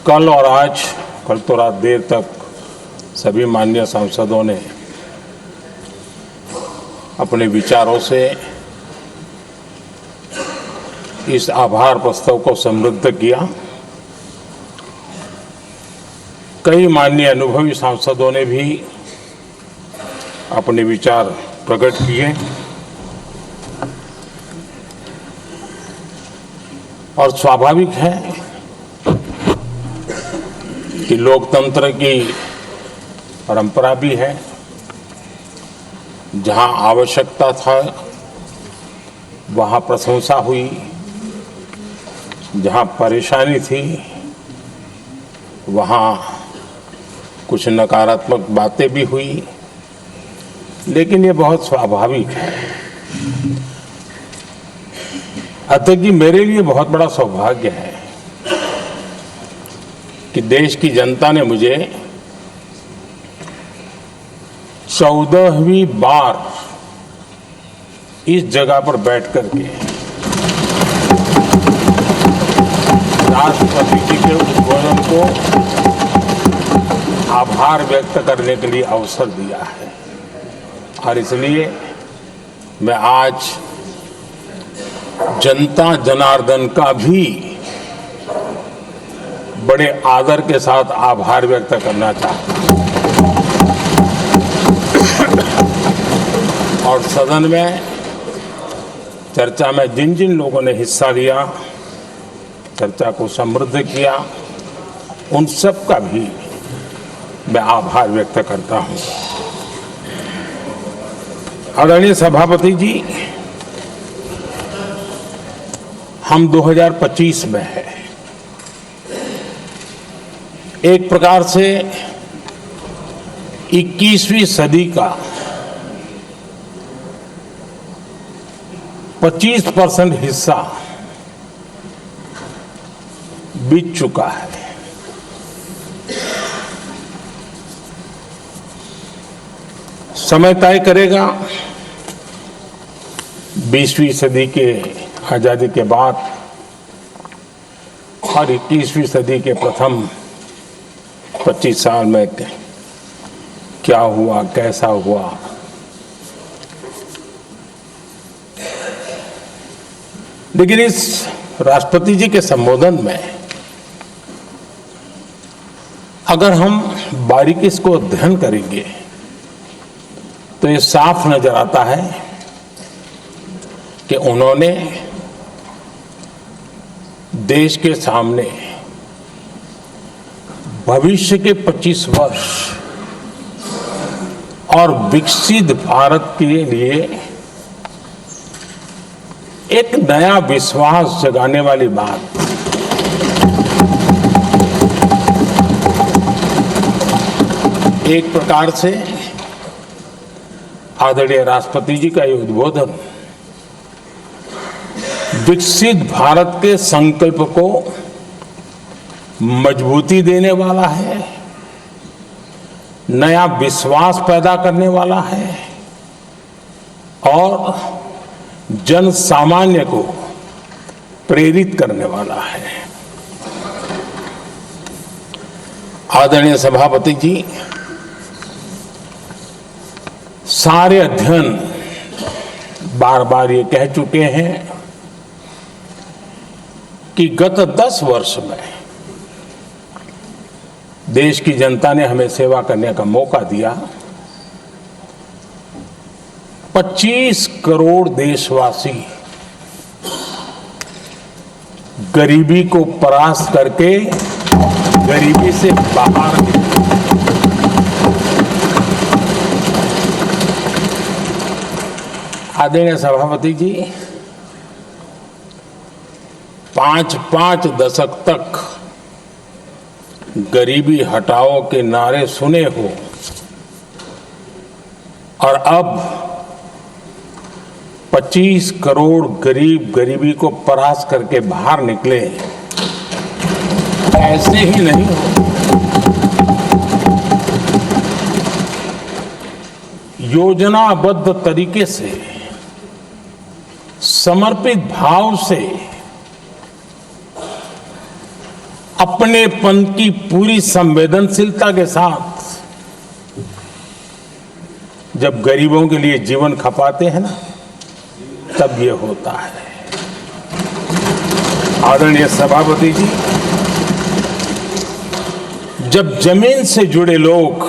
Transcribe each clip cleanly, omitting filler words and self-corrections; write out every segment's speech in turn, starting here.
कल और आज, कल तो रात देर तक सभी माननीय सांसदों ने अपने विचारों से इस आभार प्रस्ताव को समृद्ध किया। कई माननीय अनुभवी सांसदों ने भी अपने विचार प्रकट किए और स्वाभाविक है कि लोकतंत्र की परंपरा भी है। जहां आवश्यकता था वहां प्रशंसा हुई, जहां परेशानी थी वहां कुछ नकारात्मक बातें भी हुई, लेकिन ये बहुत स्वाभाविक है। अतः कि मेरे लिए बहुत बड़ा सौभाग्य है कि देश की जनता ने मुझे 14वीं बार इस जगह पर बैठ करके राष्ट्रपति जी के उद्बोधन को आभार व्यक्त करने के लिए अवसर दिया है। और इसलिए मैं आज जनता जनार्दन का भी बड़े आदर के साथ आभार व्यक्त करना चाहता हूं। और सदन में चर्चा में जिन जिन लोगों ने हिस्सा लिया, चर्चा को समृद्ध किया, उन सब का भी मैं आभार व्यक्त करता हूं। आदरणीय सभापति जी, हम 2025 में हैं। एक प्रकार से 21वीं सदी का 25% हिस्सा बीत चुका है। समय तय करेगा 20वीं सदी के आजादी के बाद और 21वीं सदी के प्रथम 25 साल में क्या हुआ, कैसा हुआ। लेकिन इस राष्ट्रपति जी के संबोधन में अगर हम बारीकी इसको अध्ययन करेंगे तो ये साफ नजर आता है कि उन्होंने देश के सामने भविष्य के 25 वर्ष और विकसित भारत के लिए एक नया विश्वास जगाने वाली बात, एक प्रकार से आदरणीय राष्ट्रपति जी का ये उद्बोधन विकसित भारत के संकल्प को मजबूती देने वाला है, नया विश्वास पैदा करने वाला है और जन सामान्य को प्रेरित करने वाला है। आदरणीय सभापति जी, सारे अध्ययन बार बार ये कह चुके हैं कि गत 10 वर्ष में देश की जनता ने हमें सेवा करने का मौका दिया। 25 करोड़ देशवासी गरीबी को परास्त करके गरीबी से बाहर निकले। आदरणीय सभापति जी, 5 दशक तक गरीबी हटाओ के नारे सुने हो और अब 25 करोड़ गरीब गरीबी को परास्त करके बाहर निकले, ऐसे ही नहीं हो। योजनाबद्ध तरीके से, समर्पित भाव से अपनेपन की पूरी संवेदनशीलता के साथ जब गरीबों के लिए जीवन खपाते हैं ना, तब ये होता है। आदरणीय सभापति जी, जब जमीन से जुड़े लोग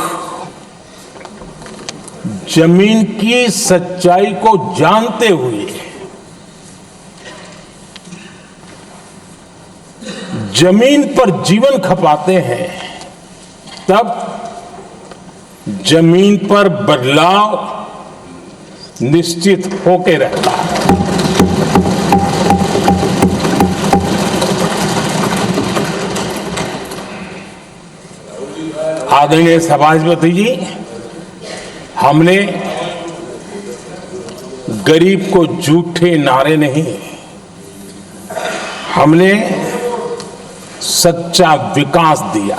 जमीन की सच्चाई को जानते हुए जमीन पर जीवन खपाते हैं, तब जमीन पर बदलाव निश्चित होके रहता है। आदरणीय सभापति जी, हमने गरीब को झूठे नारे नहीं, हमने सच्चा विकास दिया।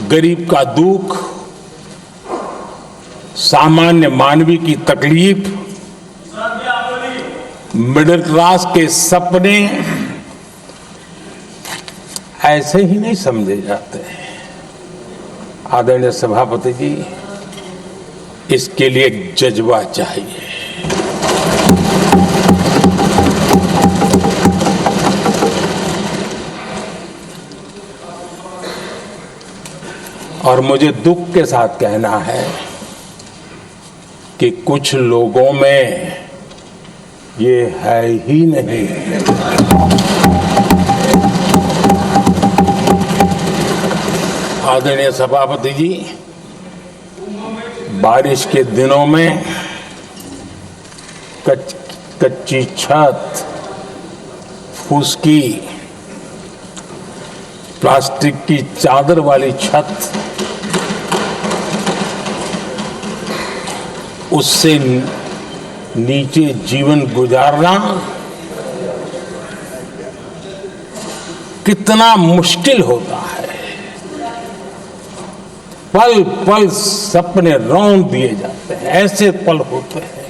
गरीब का दुख, सामान्य मानवी की तकलीफ, मिडिल क्लास के सपने ऐसे ही नहीं समझे जाते हैं। आदरणीय सभापति जी, इसके लिए एक जज्बा चाहिए। और मुझे दुख के साथ कहना है कि कुछ लोगों में ये है ही नहीं। आदरणीय सभापति जी, बारिश के दिनों में कच्ची छत, फुसकी, प्लास्टिक की चादर वाली छत, उससे नीचे जीवन गुजारना कितना मुश्किल होता है। पल पल सपने रौंद दिए जाते हैं, ऐसे पल होते हैं।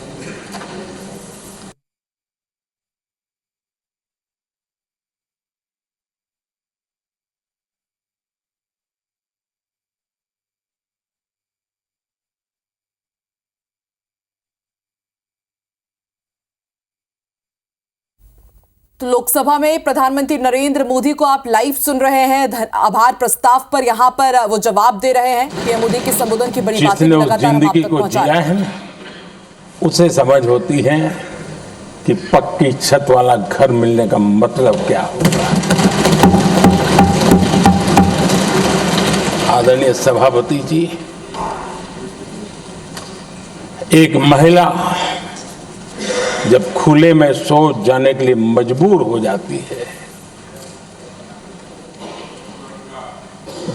तो लोकसभा में प्रधानमंत्री नरेंद्र मोदी को आप लाइव सुन रहे हैं। आभार प्रस्ताव पर यहां पर वो जवाब दे रहे हैं। पीएम मोदी के संबोधन की बड़ी बातें लगातार हम आप तक पहुंचा रहे हैं। उसे समझ होती है कि पक्की छत वाला घर मिलने का मतलब क्या होता है। आदरणीय सभापति जी, एक महिला जब खुले में शौच जाने के लिए मजबूर हो जाती है,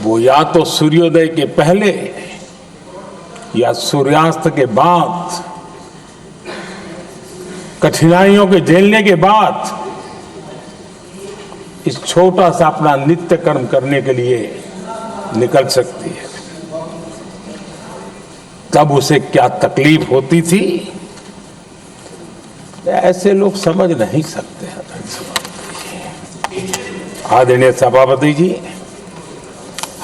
वो या तो सूर्योदय के पहले या सूर्यास्त के बाद, कठिनाइयों के झेलने के बाद इस छोटा सा अपना नित्य कर्म करने के लिए निकल सकती है। तब उसे क्या तकलीफ होती थी, ऐसे लोग समझ नहीं सकते। आदरणीय सभापति जी,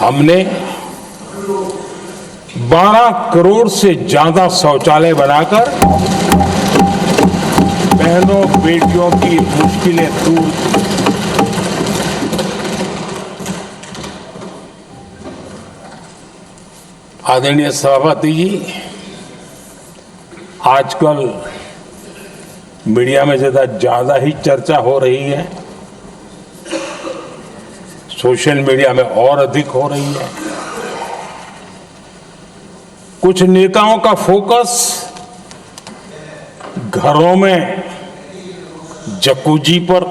हमने 12 करोड़ से ज्यादा शौचालय बनाकर बहनों बेटियों की मुश्किलें दूर की। आदरणीय सभापति जी, आजकल मीडिया में ज्यादा ही चर्चा हो रही है, सोशल मीडिया में और अधिक हो रही है। कुछ नेताओं का फोकस घरों में जकूजी पर,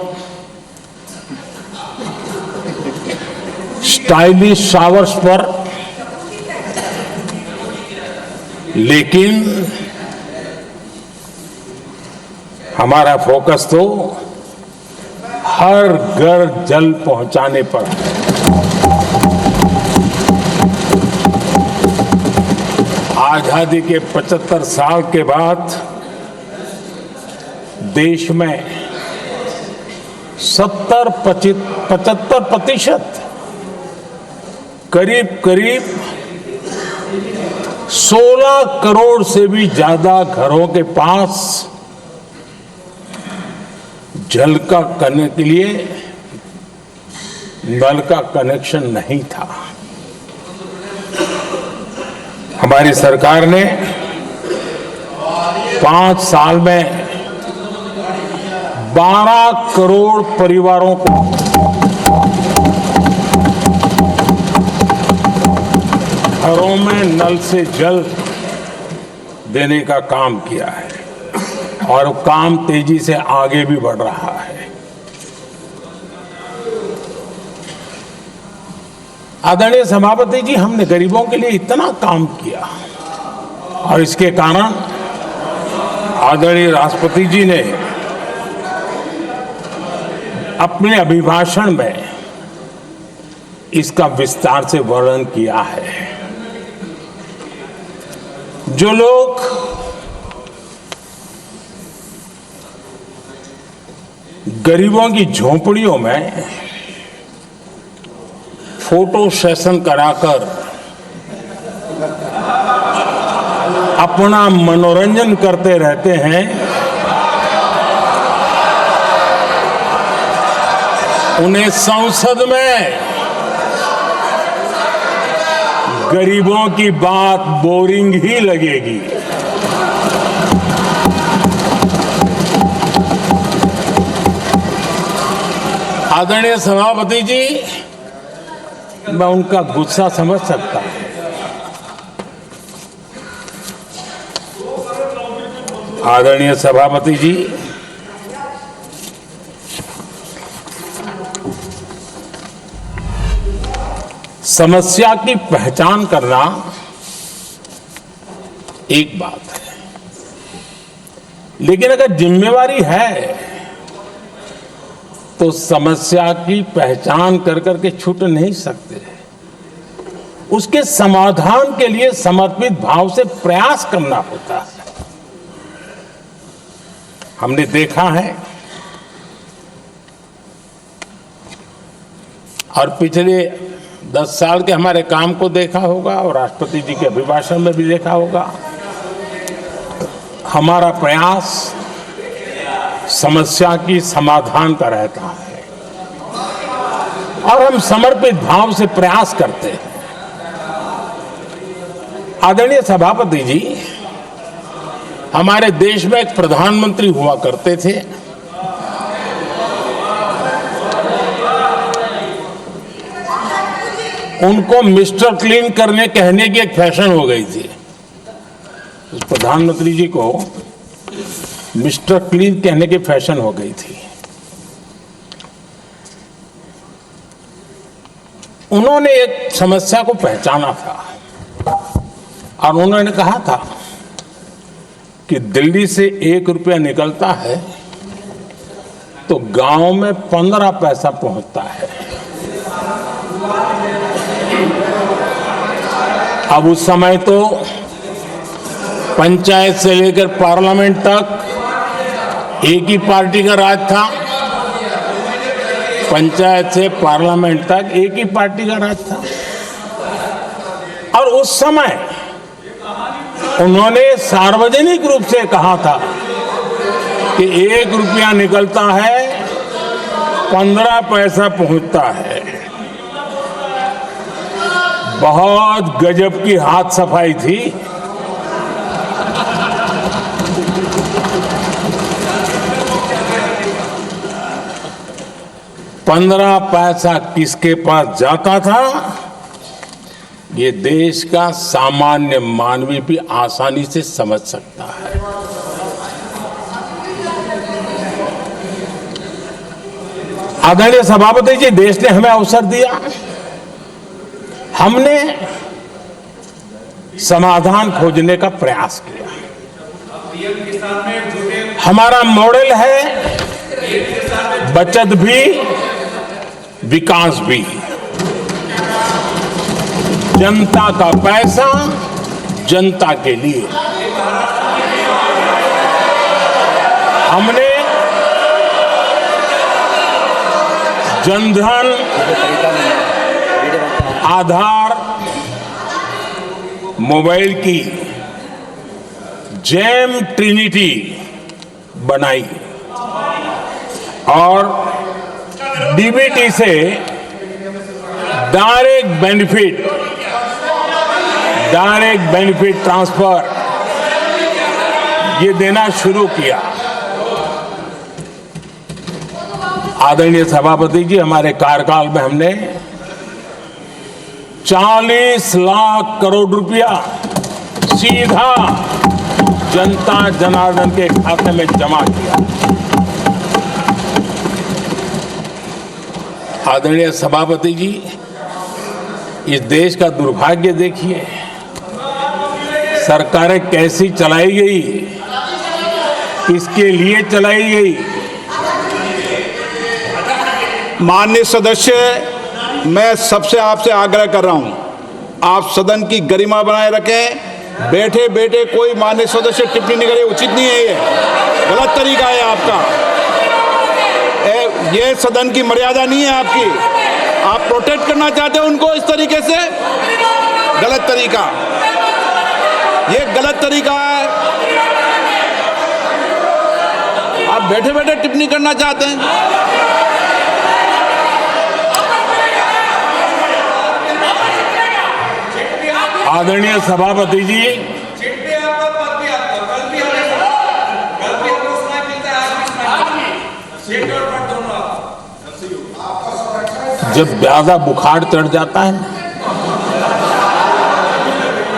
स्टाइलिश शावर्स पर, लेकिन हमारा फोकस तो हर घर जल पहुंचाने पर है। आजादी के 75 साल के बाद देश में 70-75% करीब 16 करोड़ से भी ज्यादा घरों के पास जल का करने के लिए नल का कनेक्शन नहीं था। हमारी सरकार ने 5 साल में 12 करोड़ परिवारों को घरों में नल से जल देने का काम किया है और काम तेजी से आगे भी बढ़ रहा है। आदरणीय सभापति जी, हमने गरीबों के लिए इतना काम किया और इसके कारण आदरणीय राष्ट्रपति जी ने अपने अभिभाषण में इसका विस्तार से वर्णन किया है। जो लोग गरीबों की झोंपड़ियों में फोटो सेशन कराकर अपना मनोरंजन करते रहते हैं, उन्हें संसद में गरीबों की बात बोरिंग ही लगेगी। आदरणीय सभापति जी, मैं उनका गुस्सा समझ सकता हूं। आदरणीय सभापति जी, समस्या की पहचान करना एक बात है, लेकिन अगर जिम्मेवारी है तो समस्या की पहचान कर करके छूट नहीं सकते। उसके समाधान के लिए समर्पित भाव से प्रयास करना होता है। हमने देखा है और पिछले 10 साल के हमारे काम को देखा होगा और राष्ट्रपति जी के अभिभाषण में भी देखा होगा। हमारा प्रयास समस्या की समाधान का रहता है और हम समर्पित भाव से प्रयास करते हैं। आदरणीय सभापति जी, हमारे देश में एक प्रधानमंत्री हुआ करते थे। उनको मिस्टर क्लीन करने कहने की एक फैशन हो गई थी। उस प्रधानमंत्री जी को मिस्टर क्लीन कहने की फैशन हो गई थी। उन्होंने एक समस्या को पहचाना था और उन्होंने कहा था कि दिल्ली से 1 रुपया निकलता है तो गांव में 15 पैसा पहुंचता है। अब उस समय तो पंचायत से लेकर पार्लियामेंट तक एक ही पार्टी का राज था। पंचायत से पार्लियामेंट तक एक ही पार्टी का राज था और उस समय उन्होंने सार्वजनिक रूप से कहा था कि 1 रुपया निकलता है 15 पैसा पहुंचता है। बहुत गजब की हाथ सफाई थी। $15 पैसा किसके पास जाता था, ये देश का सामान्य मानवी भी आसानी से समझ सकता है। आदरणीय सभापति जी, देश ने हमें अवसर दिया, हमने समाधान खोजने का प्रयास किया। हमारा मॉडल है बचत भी विकास भी। जनता का पैसा जनता के लिए। हमने जनधन, आधार, मोबाइल की जेम ट्रिनिटी बनाई और डीबीटी से डायरेक्ट बेनिफिट ट्रांसफर ये देना शुरू किया। आदरणीय सभापति जी, हमारे कार्यकाल में हमने 40 लाख करोड़ रुपया सीधा जनता जनार्दन के खाते में जमा किया। आदरणीय सभापति जी, इस देश का दुर्भाग्य देखिए, सरकारें कैसी चलाई गई, किसके लिए चलाई गई। माननीय सदस्य, मैं सबसे आपसे आग्रह कर रहा हूं, आप सदन की गरिमा बनाए रखें। बैठे बैठे कोई माननीय सदस्य टिप्पणी नहीं करे, उचित नहीं है, ये गलत तरीका है आपका। ये सदन की मर्यादा नहीं है आपकी। आप प्रोटेक्ट करना चाहते हो उनको इस तरीके से, गलत तरीका, ये गलत तरीका है। आप बैठे बैठे टिप्पणी करना चाहते हैं। आदरणीय सभापति जी, जब ज्यादा बुखार चढ़ जाता है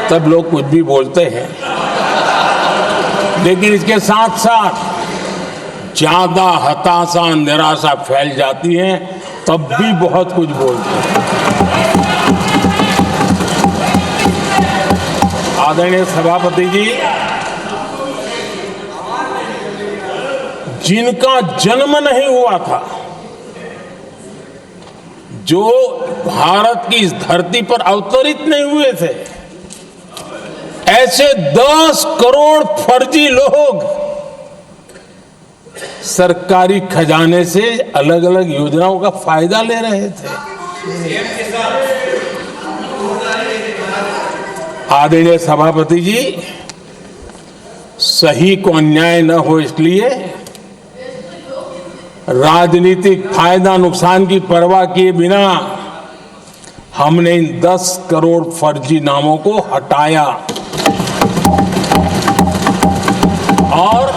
तब लोग कुछ भी बोलते हैं, लेकिन इसके साथ साथ ज्यादा हताशा निराशा फैल जाती है तब भी बहुत कुछ बोलते हैं। आदरणीय सभापति जी, जिनका जन्म नहीं हुआ था, जो भारत की इस धरती पर अवतरित नहीं हुए थे, ऐसे 10 करोड़ फर्जी लोग सरकारी खजाने से अलग अलग योजनाओं का फायदा ले रहे थे। आदरणीय सभापति जी, सही को अन्याय न हो इसलिए राजनीतिक फायदा नुकसान की परवाह किए बिना हमने इन 10 करोड़ फर्जी नामों को हटाया और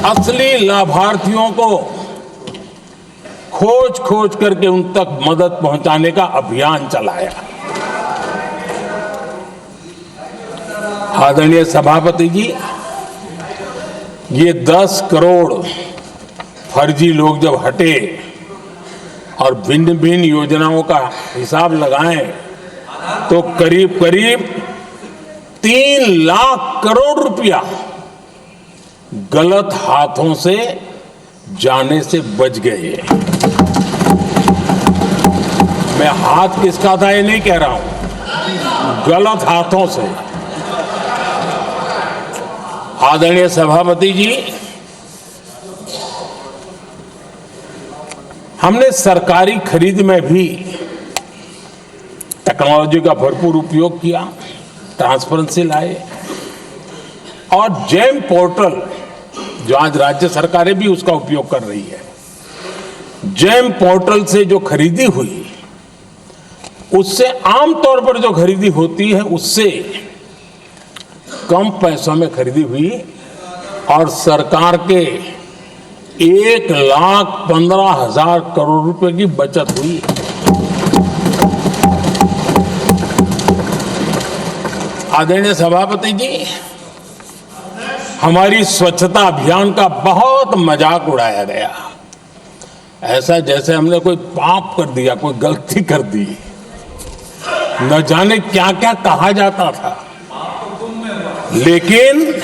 असली लाभार्थियों को खोज खोज करके उन तक मदद पहुंचाने का अभियान चलाया। आदरणीय सभापति जी, ये 10 करोड़ फर्जी लोग जब हटे और भिन्न भिन्न योजनाओं का हिसाब लगाएं तो करीब करीब 3 लाख करोड़ रुपया गलत हाथों से जाने से बच गए। मैं हाथ किसका था ये नहीं कह रहा हूं, गलत हाथों से। आदरणीय सभापति जी, हमने सरकारी खरीद में भी टेक्नोलॉजी का भरपूर उपयोग किया, ट्रांसपेरेंसी लाए और जेम पोर्टल, जो आज राज्य सरकारें भी उसका उपयोग कर रही है, जेम पोर्टल से जो खरीदी हुई उससे आमतौर पर जो खरीदी होती है उससे कम पैसों में खरीदी हुई और सरकार के 1,15,000 करोड़ रुपए की बचत हुई। आदरणीय सभापति जी, हमारी स्वच्छता अभियान का बहुत मजाक उड़ाया गया, ऐसा जैसे हमने कोई पाप कर दिया, कोई गलती कर दी, न जाने क्या क्या कहा जाता था। लेकिन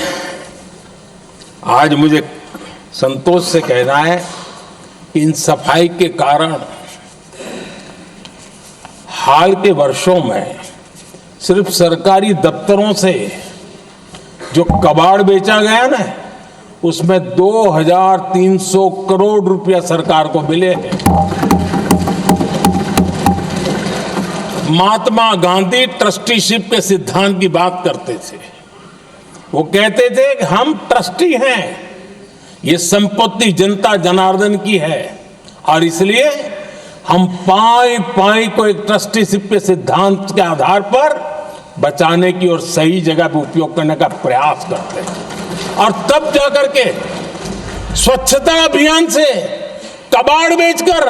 आज मुझे संतोष से कहना है कि इन सफाई के कारण हाल के वर्षों में सिर्फ सरकारी दफ्तरों से जो कबाड़ बेचा गया ना, उसमें 2,300 करोड़ रुपया सरकार को मिले हैं। महात्मा गांधी ट्रस्टीशिप के सिद्धांत की बात करते थे। वो कहते थे कि हम ट्रस्टी हैं, ये संपत्ति जनता जनार्दन की है और इसलिए हम पाई पाई को एक ट्रस्टीशिप के सिद्धांत के आधार पर बचाने की और सही जगह पर उपयोग करने का प्रयास करते हैं। और तब जाकर के स्वच्छता अभियान से कबाड़ बेचकर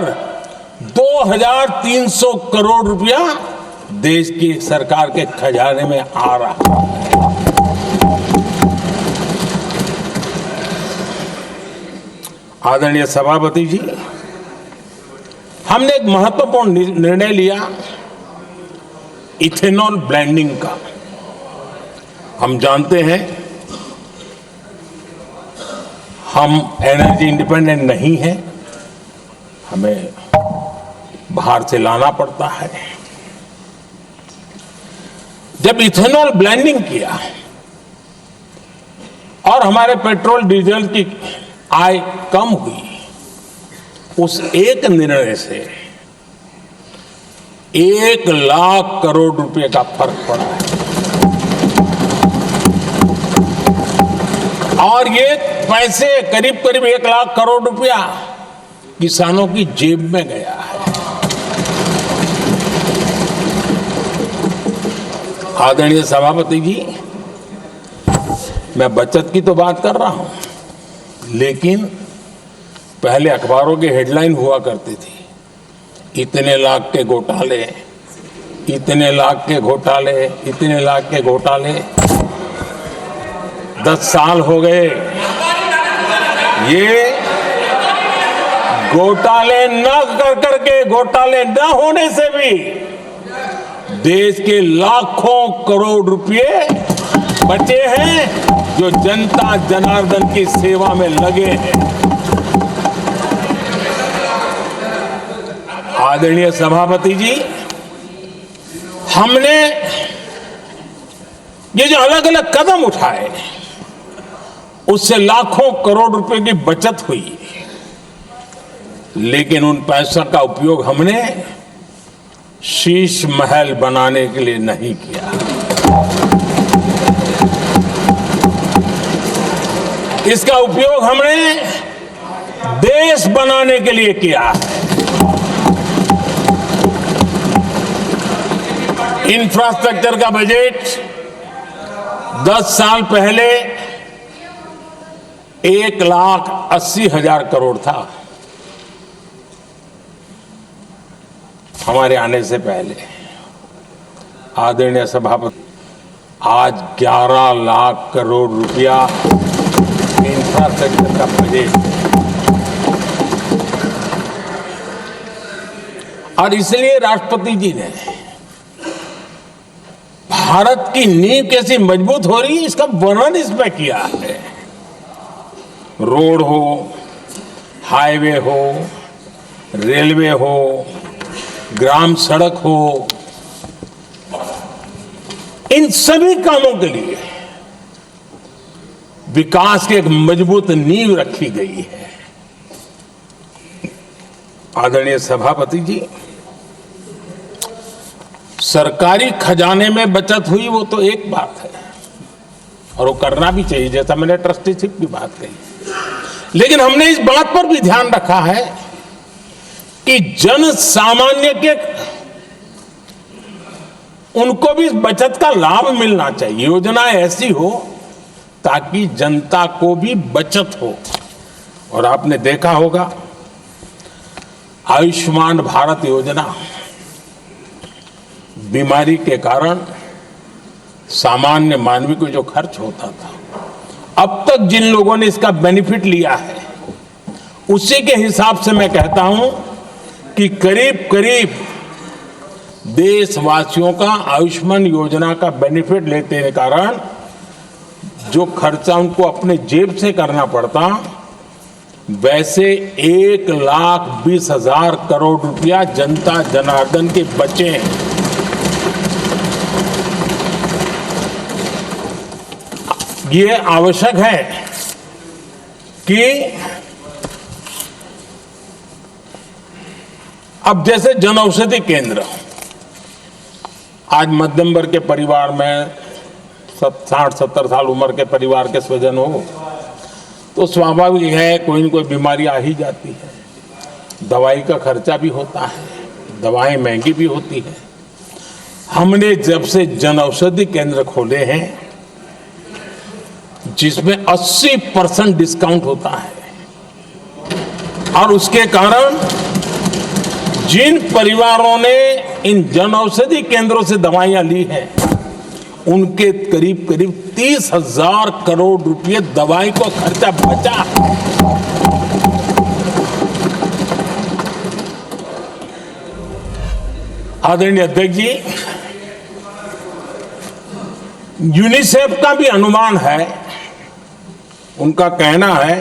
2300 करोड़ रुपया देश की सरकार के खजाने में आ रहा है। आदरणीय सभापति जी, हमने एक महत्वपूर्ण निर्णय लिया इथेनॉल ब्लेंडिंग का। हम जानते हैं हम एनर्जी इंडिपेंडेंट नहीं है, हमें बाहर से लाना पड़ता है। जब इथेनॉल ब्लेंडिंग किया और हमारे पेट्रोल डीजल की आय कम हुई, उस एक निर्णय से 1 लाख करोड़ रुपए का फर्क पड़ा है और ये पैसे करीब करीब 1 लाख करोड़ रुपया किसानों की जेब में गया है। आदरणीय सभापति जी, मैं बचत की तो बात कर रहा हूं, लेकिन पहले अखबारों की हेडलाइन हुआ करती थी, इतने लाख के घोटाले, इतने लाख के घोटाले, इतने लाख के घोटाले। 10 साल हो गए, ये घोटाले न कर करके, घोटाले न होने से भी देश के लाखों करोड़ रुपए बचे हैं जो जनता जनार्दन की सेवा में लगे हैं। आदरणीय सभापति जी, हमने ये जो अलग अलग कदम उठाए उससे लाखों करोड़ रुपए की बचत हुई, लेकिन उन पैसों का उपयोग हमने शीश महल बनाने के लिए नहीं किया। इसका उपयोग हमने देश बनाने के लिए किया है। इंफ्रास्ट्रक्चर का बजट 10 साल पहले 1,80,000 करोड़ था, हमारे आने से पहले। आदरणीय सभापति, आज 11 लाख करोड़ रुपया इंफ्रास्ट्रक्चर का बजट, और इसलिए राष्ट्रपति जी ने भारत की नींव कैसी मजबूत हो रही है इसका वर्णन इसमें किया है। रोड हो, हाईवे हो, रेलवे हो, ग्राम सड़क हो, इन सभी कामों के लिए विकास की एक मजबूत नींव रखी गई है। आदरणीय सभापति जी, सरकारी खजाने में बचत हुई वो तो एक बात है और वो करना भी चाहिए, जैसा मैंने ट्रस्टीशिप की बात कही, लेकिन हमने इस बात पर भी ध्यान रखा है कि जन सामान्य के उनको भी बचत का लाभ मिलना चाहिए। योजना ऐसी हो ताकि जनता को भी बचत हो। और आपने देखा होगा आयुष्मान भारत योजना, बीमारी के कारण सामान्य मानवी को जो खर्च होता था, अब तक जिन लोगों ने इसका बेनिफिट लिया है उसी के हिसाब से मैं कहता हूं कि करीब करीब देशवासियों का आयुष्मान योजना का बेनिफिट लेते के कारण जो खर्चा उनको अपने जेब से करना पड़ता, वैसे 1,20,000 करोड़ रुपया जनता जनार्दन के बचे हैं। ये आवश्यक है कि अब जैसे जन औषधि केंद्र, आज मध्यम वर्ग के परिवार में 60-70 साल उम्र के परिवार के स्वजन हो तो स्वाभाविक है कोई न कोई बीमारी आ ही जाती है, दवाई का खर्चा भी होता है, दवाएं महंगी भी होती है। हमने जब से जन औषधि केंद्र खोले हैं जिसमें 80% डिस्काउंट होता है और उसके कारण जिन परिवारों ने इन जन औषधि केंद्रों से दवाइयां ली हैं उनके करीब करीब 30,000 करोड़ रुपए दवाई को खर्चा बचा। आदरणीय अध्यक्ष जी, यूनिसेफ का भी अनुमान है, उनका कहना है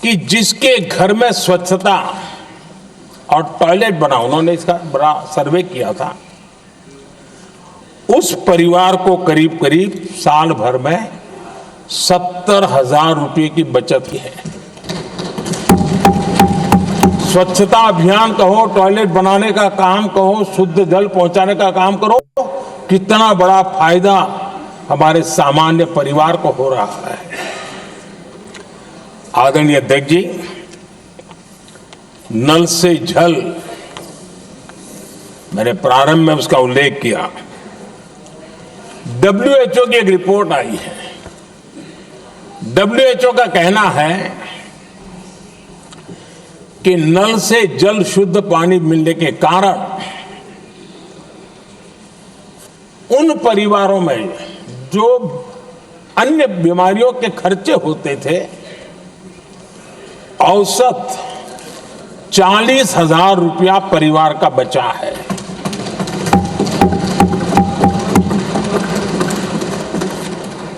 कि जिसके घर में स्वच्छता और टॉयलेट बना, उन्होंने इसका बड़ा सर्वे किया था, उस परिवार को करीब करीब साल भर में 70,000 रुपए की बचत की है। स्वच्छता अभियान कहो, टॉयलेट बनाने का काम कहो, शुद्ध जल पहुंचाने का काम करो, कितना बड़ा फायदा हमारे सामान्य परिवार को हो रहा है। आदरणीय अध्यक्ष जी, नल से जल, मैंने प्रारंभ में उसका उल्लेख किया। WHO की एक रिपोर्ट आई है। WHO का कहना है कि नल से जल शुद्ध पानी मिलने के कारण उन परिवारों में जो अन्य बीमारियों के खर्चे होते थे, औसत 40,000 रुपया परिवार का बचा है।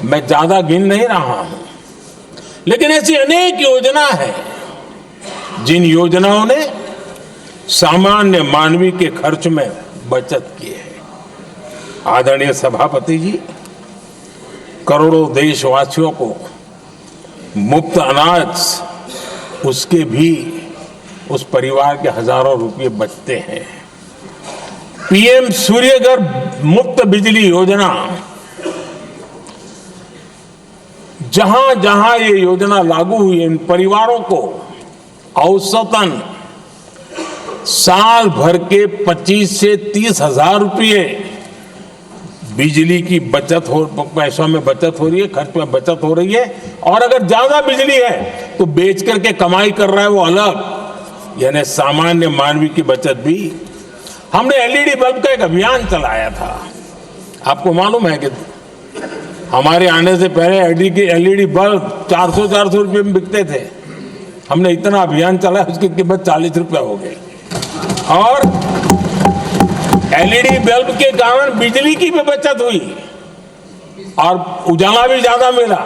मैं ज्यादा गिन नहीं रहा हूं, लेकिन ऐसी अनेक योजना है जिन योजनाओं ने सामान्य मानवीय के खर्च में बचत की है। आदरणीय सभापति जी, करोड़ों देशवासियों को मुफ्त अनाज, उसके भी उस परिवार के हजारों रुपये बचते हैं। PM सूर्यघर मुफ्त बिजली योजना, जहां जहां ये योजना लागू हुई, इन परिवारों को औसतन साल भर के 25 से 30,000 रुपये बिजली की बचत हो, पैसों में बचत हो रही है, खर्च में बचत हो रही है। और अगर ज्यादा बिजली है तो बेच करके कमाई कर रहा है वो अलग, यानी सामान्य मानवीय की बचत भी। हमने LED बल्ब का एक अभियान चलाया था। आपको मालूम है कि हमारे आने से पहले LED बल्ब 400 रुपये में बिकते थे। हमने इतना अभियान चलाया, उसकी कीमत 40 रुपया हो गई। और LED बल्ब के कारण बिजली की भी बचत हुई और उजाला भी ज्यादा मिला,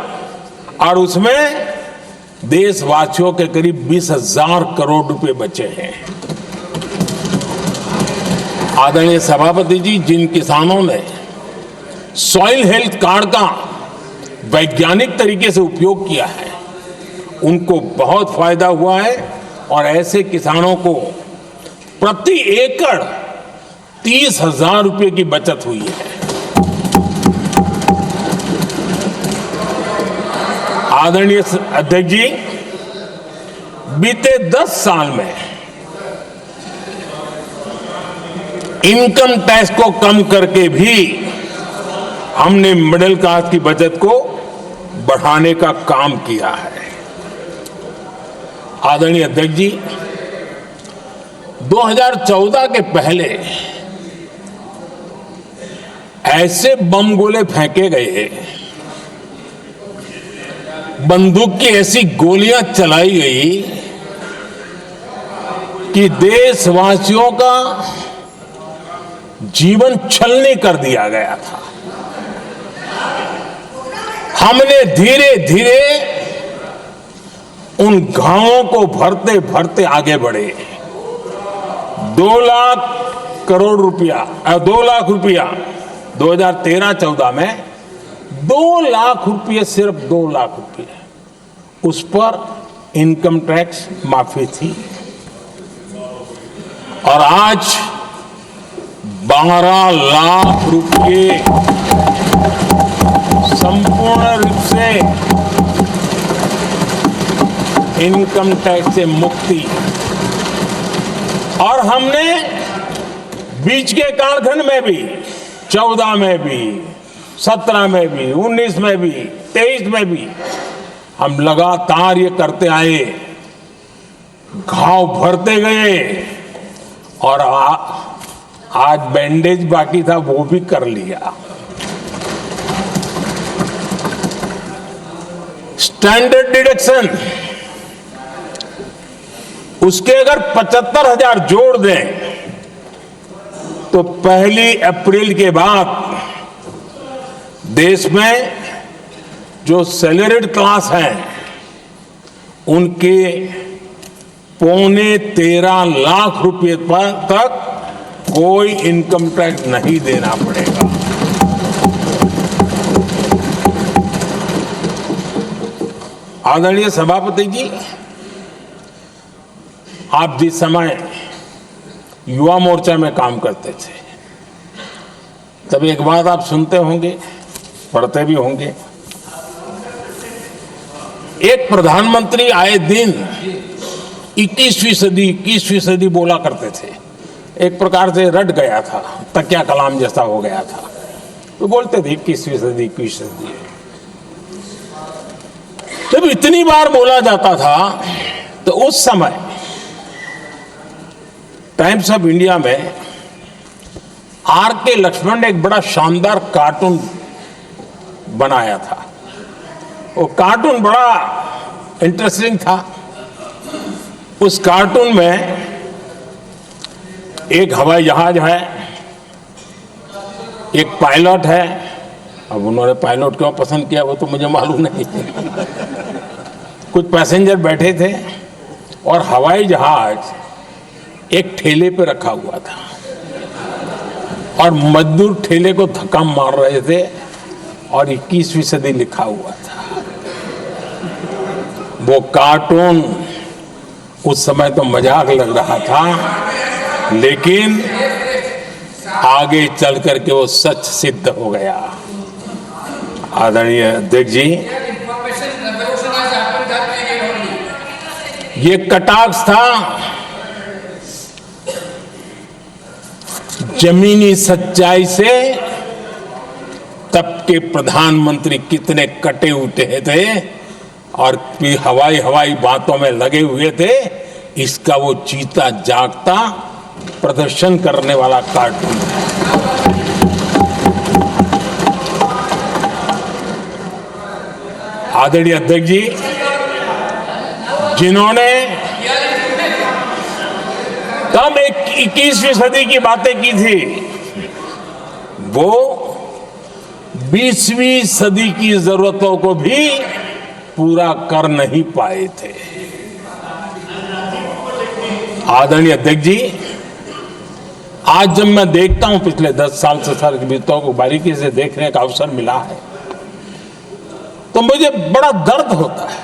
और उसमें देशवासियों के करीब 20,000 करोड़ रुपए बचे हैं। आदरणीय सभापति जी, जिन किसानों ने सॉइल हेल्थ कार्ड का वैज्ञानिक तरीके से उपयोग किया है, उनको बहुत फायदा हुआ है। और ऐसे किसानों को प्रति एकड़ 30,000 रुपए की बचत हुई है। आदरणीय अध्यक्ष जी, बीते 10 साल में इनकम टैक्स को कम करके भी हमने मिडिल क्लास की बचत को बढ़ाने का काम किया है। आदरणीय अध्यक्ष जी, 2014 के पहले ऐसे बम गोले फेंके गए, बंदूक की ऐसी गोलियां चलाई गई कि देशवासियों का जीवन छलनी कर दिया गया था। हमने धीरे धीरे उन घावों को भरते भरते आगे बढ़े। 2 लाख करोड़ रुपया, 2 लाख रुपया 2013-14 में 2 लाख रुपये, सिर्फ 2 लाख रुपये उस पर इनकम टैक्स माफी थी। और आज 12 लाख रुपए संपूर्ण रूप से इनकम टैक्स से मुक्ति। और हमने बीच के कालखंड में भी 14 में भी 17 में भी 19 में भी 23 में भी हम लगातार ये करते आए, घाव भरते गए और आज बैंडेज बाकी था वो भी कर लिया। स्टैंडर्ड डिडक्शन उसके अगर 75,000 जोड़ दें तो 1 अप्रैल के बाद देश में जो सैलरीड क्लास हैं उनके 13.25 लाख रुपए पर तक कोई इनकम टैक्स नहीं देना पड़ेगा। आदरणीय सभापति जी, आप जिस समय युवा मोर्चा में काम करते थे तब एक बात आप सुनते होंगे, पढ़ते भी होंगे। एक प्रधानमंत्री आए दिन 21वीं सदी बोला करते थे। एक प्रकार से रट गया था, तकिया कलाम जैसा हो गया था, तो बोलते थे 21वीं सदी। जब इतनी बार बोला जाता था तो उस समय टाइम्स ऑफ इंडिया में R.K. लक्ष्मण ने एक बड़ा शानदार कार्टून बनाया था। वो कार्टून बड़ा इंटरेस्टिंग था। उस कार्टून में एक हवाई जहाज है, एक पायलट है। अब उन्होंने पायलट क्यों पसंद किया वो तो मुझे मालूम नहीं। कुछ पैसेंजर बैठे थे और हवाई जहाज एक ठेले पे रखा हुआ था और मजदूर ठेले को धक्का मार रहे थे और 21वीं सदी लिखा हुआ था। वो कार्टून उस समय तो मजाक लग रहा था, लेकिन आगे चल करके वो सच सिद्ध हो गया। आदरणीय अध्यक्ष जी, ये कटाक्ष था जमीनी सच्चाई से। तब के प्रधानमंत्री कितने कटे उठे थे और हवाई बातों में लगे हुए थे, इसका वो जीता जागता प्रदर्शन करने वाला कार्टून है। आदरणीय अध्यक्ष जी, जिन्होंने तब 21वीं सदी की बातें की थी, वो 20वीं सदी की जरूरतों को भी पूरा कर नहीं पाए थे। आदरणीय अध्यक्ष जी, आज जब मैं देखता हूं, पिछले 10 साल से सारे बीतों को बारीकी से देखने का अवसर मिला है, तो मुझे बड़ा दर्द होता है।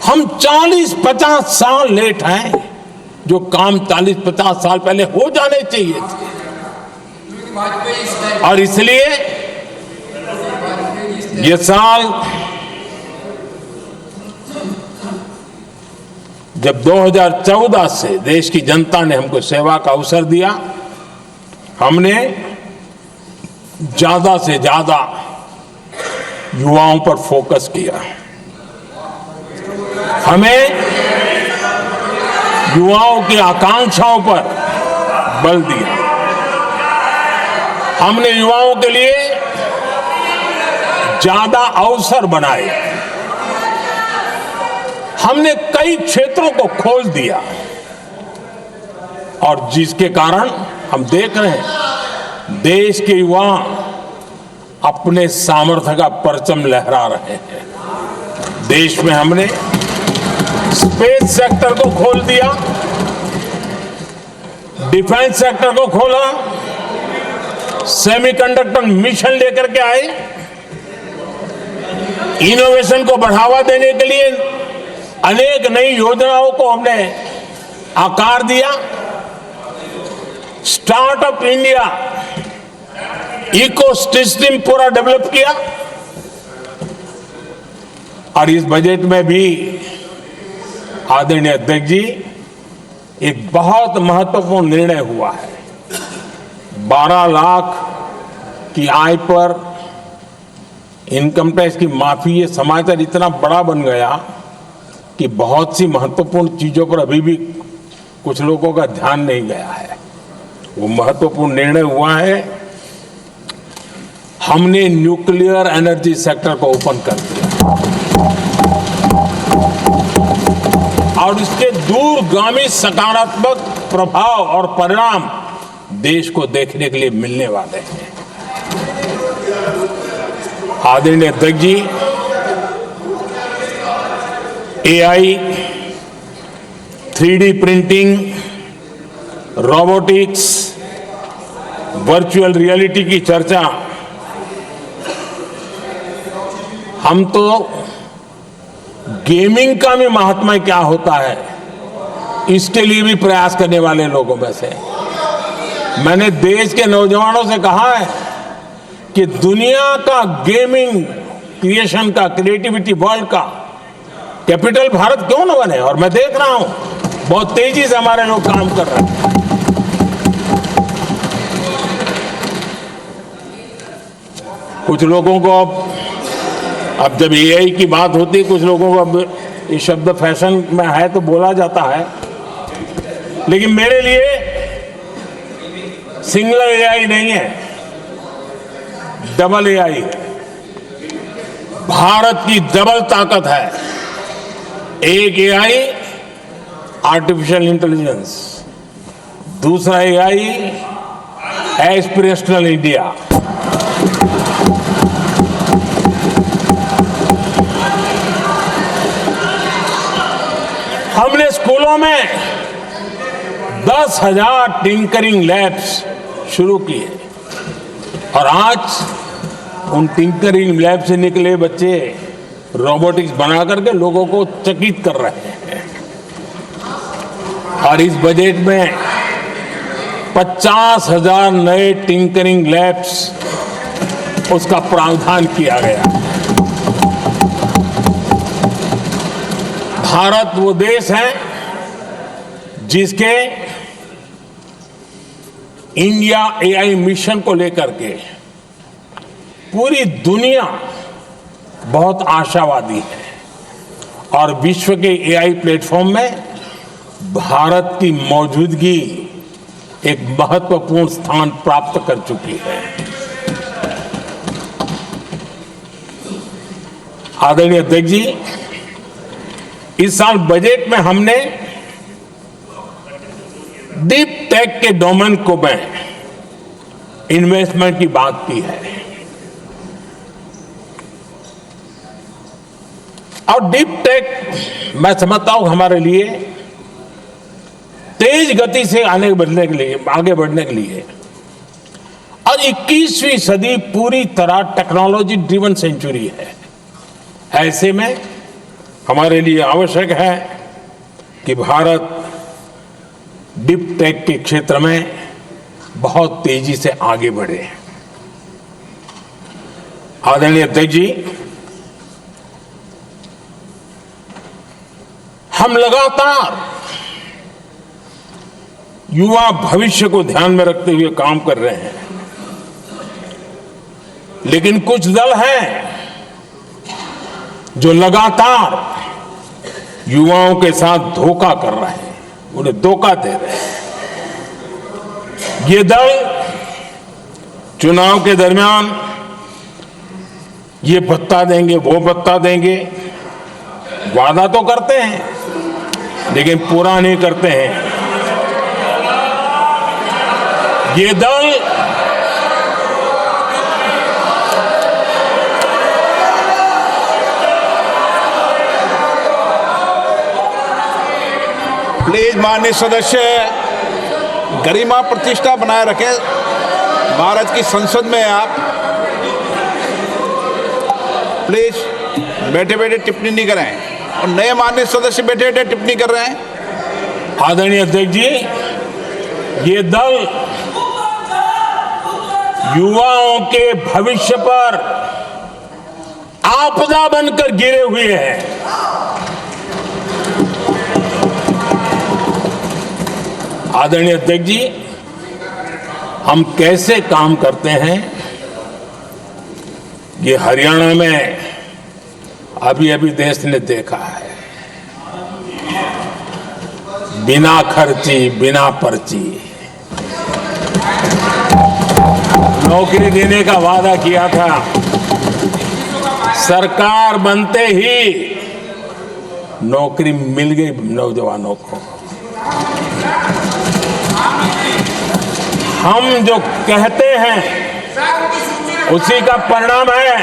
हम 40-50 साल लेट हैं, जो काम 40-50 साल पहले हो जाने चाहिए थे। और इसलिए ये साल जब 2014 से देश की जनता ने हमको सेवा का अवसर दिया, हमने ज्यादा से ज्यादा युवाओं पर फोकस किया। हमें युवाओं की आकांक्षाओं पर बल दिया। हमने युवाओं के लिए ज्यादा अवसर बनाए। हमने कई क्षेत्रों को खोल दिया और जिसके कारण हम देख रहे हैं देश के युवा अपने सामर्थ्य का परचम लहरा रहे हैं। देश में हमने स्पेस सेक्टर को खोल दिया, डिफेंस सेक्टर को खोला, सेमीकंडक्टर मिशन लेकर के आए, इनोवेशन को बढ़ावा देने के लिए अनेक नई योजनाओं को हमने आकार दिया। स्टार्टअप इंडिया इकोसिस्टम पूरा डेवलप किया। और इस बजट में भी आदरणीय अध्यक्ष जी एक बहुत महत्वपूर्ण निर्णय हुआ है। 12 लाख की आय पर इनकम टैक्स की माफी, ये समाचार इतना बड़ा बन गया कि बहुत सी महत्वपूर्ण चीजों पर अभी भी कुछ लोगों का ध्यान नहीं गया है। वो महत्वपूर्ण निर्णय हुआ है, हमने न्यूक्लियर एनर्जी सेक्टर को ओपन कर दिया और इसके दूरगामी सकारात्मक प्रभाव और परिणाम देश को देखने के लिए मिलने वाले हैं। आदरणीय अध्यक्ष जी, AI, 3D printing, robotics, virtual reality की चर्चा हम तो गेमिंग का भी महात्मा क्या होता है इसके लिए भी प्रयास करने वाले लोगों में से। मैंने देश के नौजवानों से कहा है कि दुनिया का गेमिंग क्रिएशन का, क्रिएटिविटी वर्ल्ड का कैपिटल भारत क्यों न बने। और मैं देख रहा हूं बहुत तेजी से हमारे लोग काम कर रहे हैं। कुछ लोगों को अब जब एआई की बात होती है, कुछ लोगों को अब ये शब्द फैशन में है तो बोला जाता है, लेकिन मेरे लिए सिंगल एआई नहीं है, डबल एआई है। भारत की डबल ताकत है। एक एआई आर्टिफिशियल इंटेलिजेंस, दूसरा एआई एस्पिरेशनल इंडिया। हमने स्कूलों में 10,000 टिंकरिंग लैब्स शुरू किए और आज उन टिंकरिंग लैब से निकले बच्चे रोबोटिक्स बना करके लोगों को चकित कर रहे हैं। और इस बजट में 50,000 नए टिंकरिंग लैब्स उसका प्रावधान किया गया। भारत वो देश है जिसके इंडिया एआई मिशन को लेकर के पूरी दुनिया बहुत आशावादी है और विश्व के एआई प्लेटफॉर्म में भारत की मौजूदगी एक महत्वपूर्ण स्थान प्राप्त कर चुकी है। आदरणीय अध्यक्ष जी, इस साल बजट में हमने डीप टेक के डोमेन को में इन्वेस्टमेंट की बात की है और डीप टेक मैं समझता हूं हमारे लिए तेज गति से आगे बढ़ने के लिए और 21वीं सदी पूरी तरह टेक्नोलॉजी ड्रिवन सेंचुरी है। ऐसे में हमारे लिए आवश्यक है कि भारत डीप टेक के क्षेत्र में बहुत तेजी से आगे बढ़े। आदरणीय अध्यक्ष जी, हम लगातार युवा भविष्य को ध्यान में रखते हुए काम कर रहे हैं, लेकिन कुछ दल हैं जो लगातार युवाओं के साथ धोखा कर रहे हैं, उन्हें धोखा दे रहे हैं। ये दल चुनाव के दरमियान ये भत्ता देंगे, वो भत्ता देंगे, वादा तो करते हैं लेकिन पूरा नहीं करते हैं। ये दल प्लीज माननीय सदस्य गरिमा प्रतिष्ठा बनाए रखें। भारत की संसद में आप प्लीज बैठे बैठे टिप्पणी नहीं करें और नए माननीय सदस्य बैठे बैठे टिप्पणी कर रहे हैं। आदरणीय अध्यक्ष जी, ये दल युवाओं के भविष्य पर आपदा बनकर गिरे हुए हैं। आदरणीय अध्यक्ष जी, हम कैसे काम करते हैं ये हरियाणा में अभी अभी देश ने देखा है। बिना खर्ची, बिना पर्ची नौकरी देने का वादा किया था, सरकार बनते ही नौकरी मिल गई नौजवानों को। हम जो कहते हैं उसी का परिणाम है।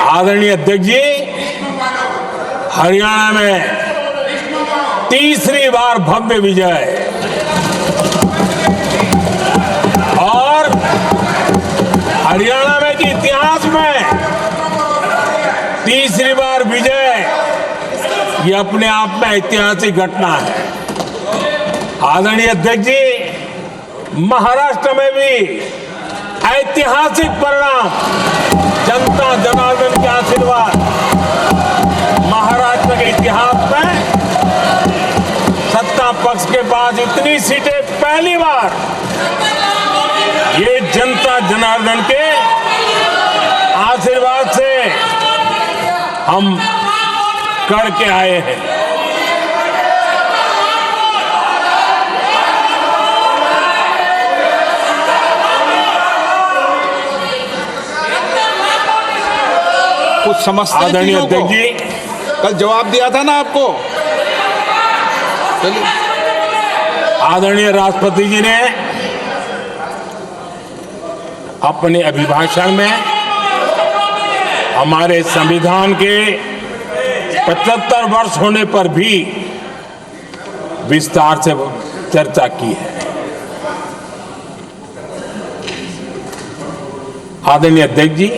आदरणीय अध्यक्ष जी, हरियाणा में तीसरी बार भव्य विजय और हरियाणा में के इतिहास में तीसरी बार विजय, ये अपने आप में ऐतिहासिक घटना है। आदरणीय अध्यक्ष जी, महाराष्ट्र में भी ऐतिहासिक परिणाम, जनता जनार्दन के आशीर्वाद। महाराष्ट्र के इतिहास में सत्ता पक्ष के पास इतनी सीटें पहली बार, ये जनता जनार्दन के आशीर्वाद से हम करके आए हैं। कुछ समझते हैं आदरणीय चीजों को? अध्यक्ष जी, कल जवाब दिया था ना आपको। चलिए। आदरणीय राष्ट्रपति जी ने अपने अभिभाषण में हमारे संविधान के 75 वर्ष होने पर भी विस्तार से चर्चा की है। आदरणीय अध्यक्ष जी,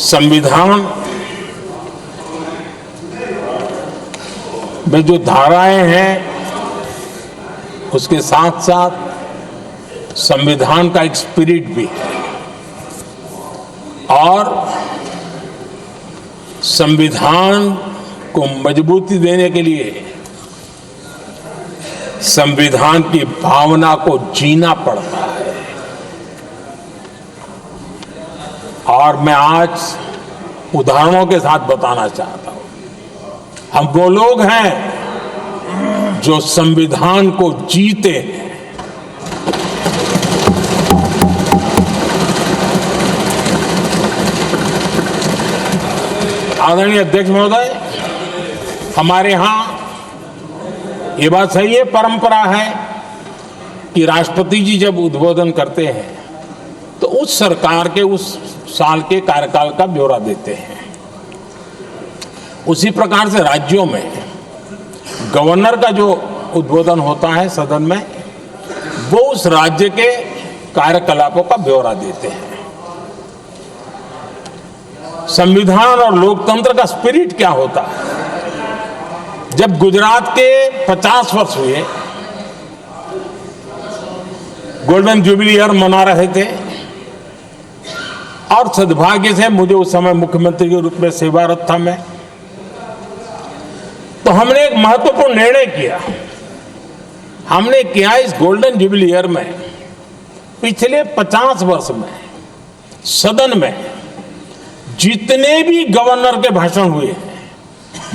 संविधान में जो धाराएं हैं उसके साथ साथ संविधान का एक स्पिरिट भी है और संविधान को मजबूती देने के लिए संविधान की भावना को जीना पड़ता है। और मैं आज उदाहरणों के साथ बताना चाहता हूं, हम वो लोग हैं जो संविधान को जीते हैं। आदरणीय अध्यक्ष महोदय, हमारे यहां ये बात सही है, परंपरा है कि राष्ट्रपति जी जब उद्बोधन करते हैं तो उस सरकार के उस साल के कार्यकाल का ब्यौरा देते हैं। उसी प्रकार से राज्यों में गवर्नर का जो उद्बोधन होता है सदन में, वो उस राज्य के कार्यकलापों का ब्यौरा देते हैं। संविधान और लोकतंत्र का स्पिरिट क्या होता है? जब गुजरात के 50 वर्ष हुए, गोल्डन जुबली ईयर मना रहे थे और सद्भाग्य से मुझे उस समय मुख्यमंत्री के रूप में सेवारत था मैं, तो हमने एक महत्वपूर्ण निर्णय किया। हमने किया इस गोल्डन जुबली ईयर में पिछले 50 वर्ष में सदन में जितने भी गवर्नर के भाषण हुए हैं,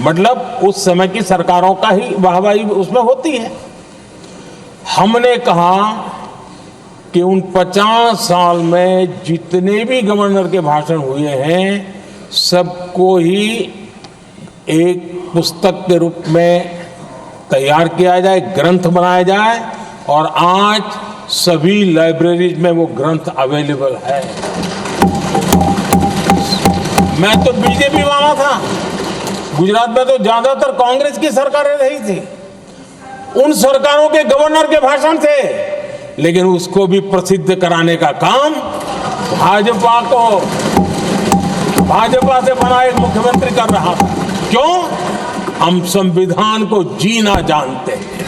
मतलब उस समय की सरकारों का ही वाहवाही उसमें होती है, हमने कहा कि उन 50 साल में जितने भी गवर्नर के भाषण हुए हैं सबको ही एक पुस्तक के रूप में तैयार किया जाए, ग्रंथ बनाया जाए और आज सभी लाइब्रेरीज में वो ग्रंथ अवेलेबल है। मैं तो बीजेपी वाला था, गुजरात में तो ज्यादातर कांग्रेस की सरकारें रही थी, उन सरकारों के गवर्नर के भाषण थे, लेकिन उसको भी प्रसिद्ध कराने का काम भाजपा से बना एक मुख्यमंत्री कर रहा था। क्यों? हम संविधान को जीना जानते हैं,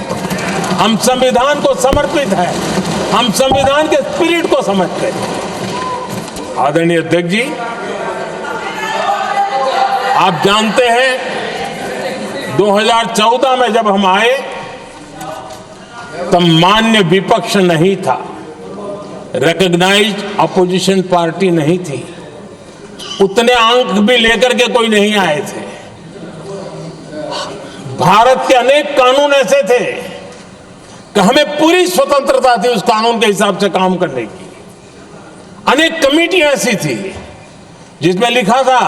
हम संविधान को समर्पित है, हम संविधान के स्पिरिट को समझते हैं। आदरणीय अध्यक्ष जी, आप जानते हैं 2014 में जब हम आए तब मान्य विपक्ष नहीं था, रिकॉग्नाइज्ड अपोजिशन पार्टी नहीं थी, उतने अंक भी लेकर के कोई नहीं आए थे। भारत के अनेक कानून ऐसे थे कि हमें पूरी स्वतंत्रता थी उस कानून के हिसाब से काम करने की। अनेक कमेटियां ऐसी थी जिसमें लिखा था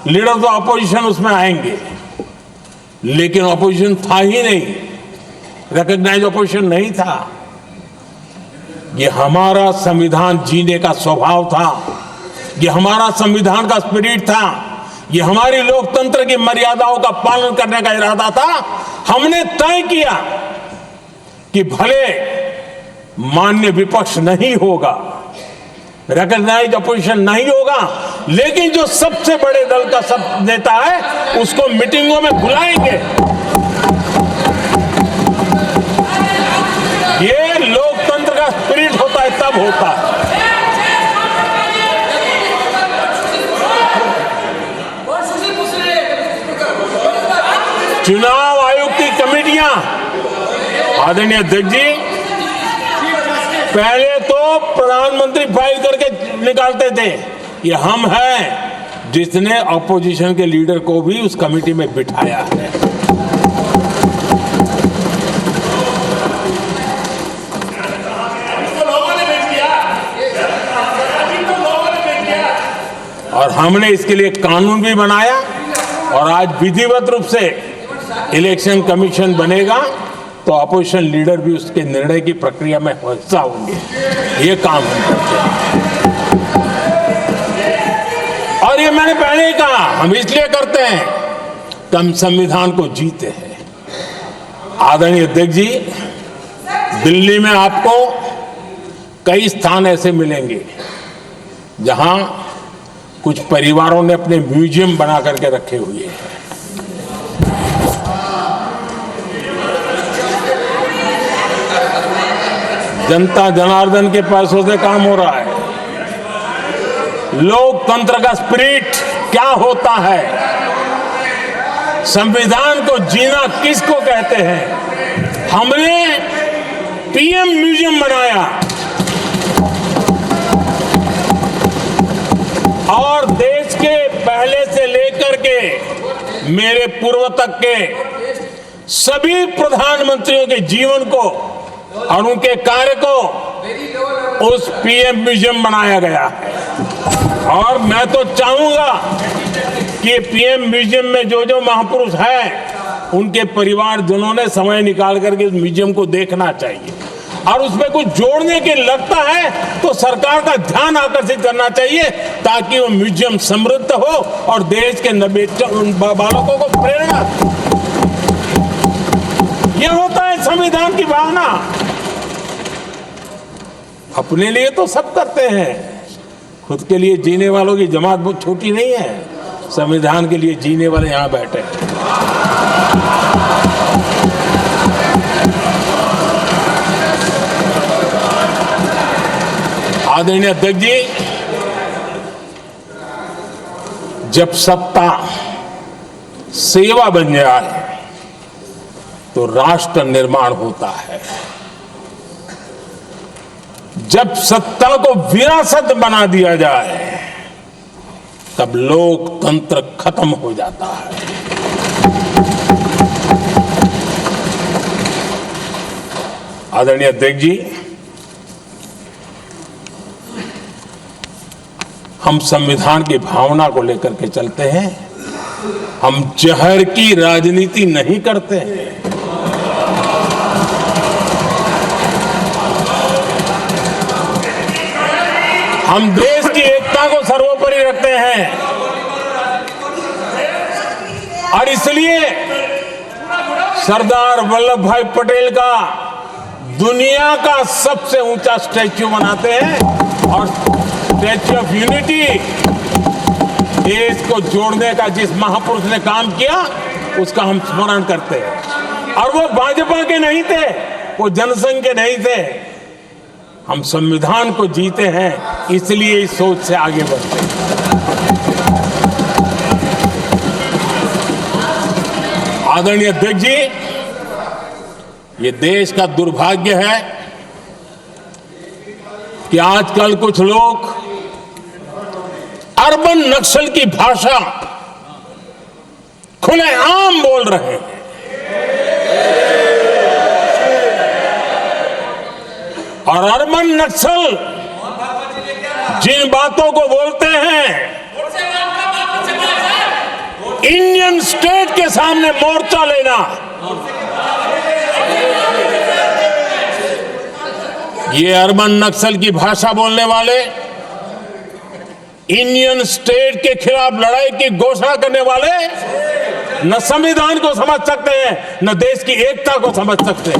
लीडर ऑफ द अपोजिशन उसमें आएंगे, लेकिन अपोजिशन था ही नहीं, रिकॉग्नाइज अपोजिशन नहीं था। ये हमारा संविधान जीने का स्वभाव था, ये हमारा संविधान का स्पिरिट था, ये हमारी लोकतंत्र की मर्यादाओं का पालन करने का इरादा था। हमने तय किया कि भले मान्य विपक्ष नहीं होगा, रिकॉग्नाइज अपोजिशन नहीं होगा, लेकिन जो सबसे बड़े दल का सब नेता है उसको मीटिंगों में बुलाएंगे। ये लोकतंत्र का स्पिरिट होता है, तब होता है। चुनाव आयोग की कमेटियां, आदरणीय अध्यक्ष जी, पहले तो प्रधानमंत्री फाइल करके निकालते थे। ये हम हैं जिसने अपोजिशन के लीडर को भी उस कमेटी में बिठाया है। और हमने इसके लिए कानून भी बनाया और आज विधिवत रूप से इलेक्शन कमीशन बनेगा तो अपोजिशन लीडर भी उसके निर्णय की प्रक्रिया में हिस्सा होंगे। ये काम हम करते हैं और ये मैंने पहले ही कहा, हम इसलिए करते हैं कि हम संविधान को जीते हैं। आदरणीय अध्यक्ष जी, दिल्ली में आपको कई स्थान ऐसे मिलेंगे जहां कुछ परिवारों ने अपने म्यूजियम बना करके रखे हुए हैं। जनता जनार्दन के पैसों से काम हो रहा है। लोकतंत्र का स्पिरिट क्या होता है, संविधान को जीना किसको कहते हैं। हमने पीएम म्यूजियम बनाया और देश के पहले से लेकर के मेरे पूर्व तक के सभी प्रधानमंत्रियों के जीवन को और उनके कार्य को उस पीएम म्यूजियम बनाया गया है। और मैं तो चाहूंगा कि पीएम म्यूजियम में जो जो महापुरुष हैं उनके परिवारजनों ने समय निकाल करके उस म्यूजियम को देखना चाहिए और उसमें कुछ जोड़ने के लगता है तो सरकार का ध्यान आकर्षित करना चाहिए ताकि वो म्यूजियम समृद्ध हो और देश के बालकों को प्रेरणा। ये होता है संविधान की भावना। अपने लिए तो सब करते हैं, खुद के लिए जीने वालों की जमात बहुत छोटी नहीं है। संविधान के लिए जीने वाले यहां बैठे हैं। आदरणीय अध्यक्ष जी, जब सत्ता सेवा बन जाए तो राष्ट्र निर्माण होता है। जब सत्ता को विरासत बना दिया जाए तब लोकतंत्र खत्म हो जाता है। आदरणीय अध्यक्ष जी, हम संविधान की भावना को लेकर के चलते हैं, हम जहर की राजनीति नहीं करते हैं। हम देश की एकता को सर्वोपरि रखते हैं और इसलिए सरदार वल्लभ भाई पटेल का दुनिया का सबसे ऊंचा स्टैच्यू बनाते हैं और स्टैच्यू ऑफ यूनिटी देश को जोड़ने का जिस महापुरुष ने काम किया उसका हम स्मरण करते हैं। और वो भाजपा के नहीं थे, वो जनसंघ के नहीं थे। हम संविधान को जीते हैं, इसलिए इस सोच से आगे बढ़ते हैं। आदरणीय अध्यक्ष जी, ये देश का दुर्भाग्य है कि आजकल कुछ लोग अर्बन नक्सल की भाषा खुलेआम बोल रहे हैं। और अर्बन नक्सल जिन बातों को बोलते हैं, इंडियन स्टेट के सामने मोर्चा लेना, ये अर्बन नक्सल की भाषा बोलने वाले, इंडियन स्टेट के खिलाफ लड़ाई की घोषणा करने वाले न संविधान को समझ सकते हैं, न देश की एकता को समझ सकते हैं।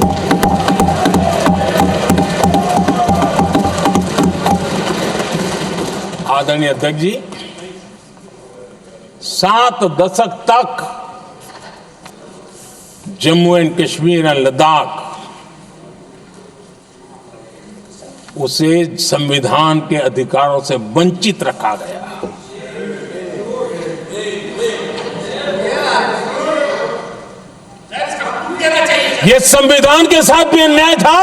आदरणीय अध्यक्ष जी, 7 दशक तक जम्मू एंड कश्मीर और लद्दाख उसे संविधान के अधिकारों से वंचित रखा गया। ये संविधान के साथ भी अन्याय था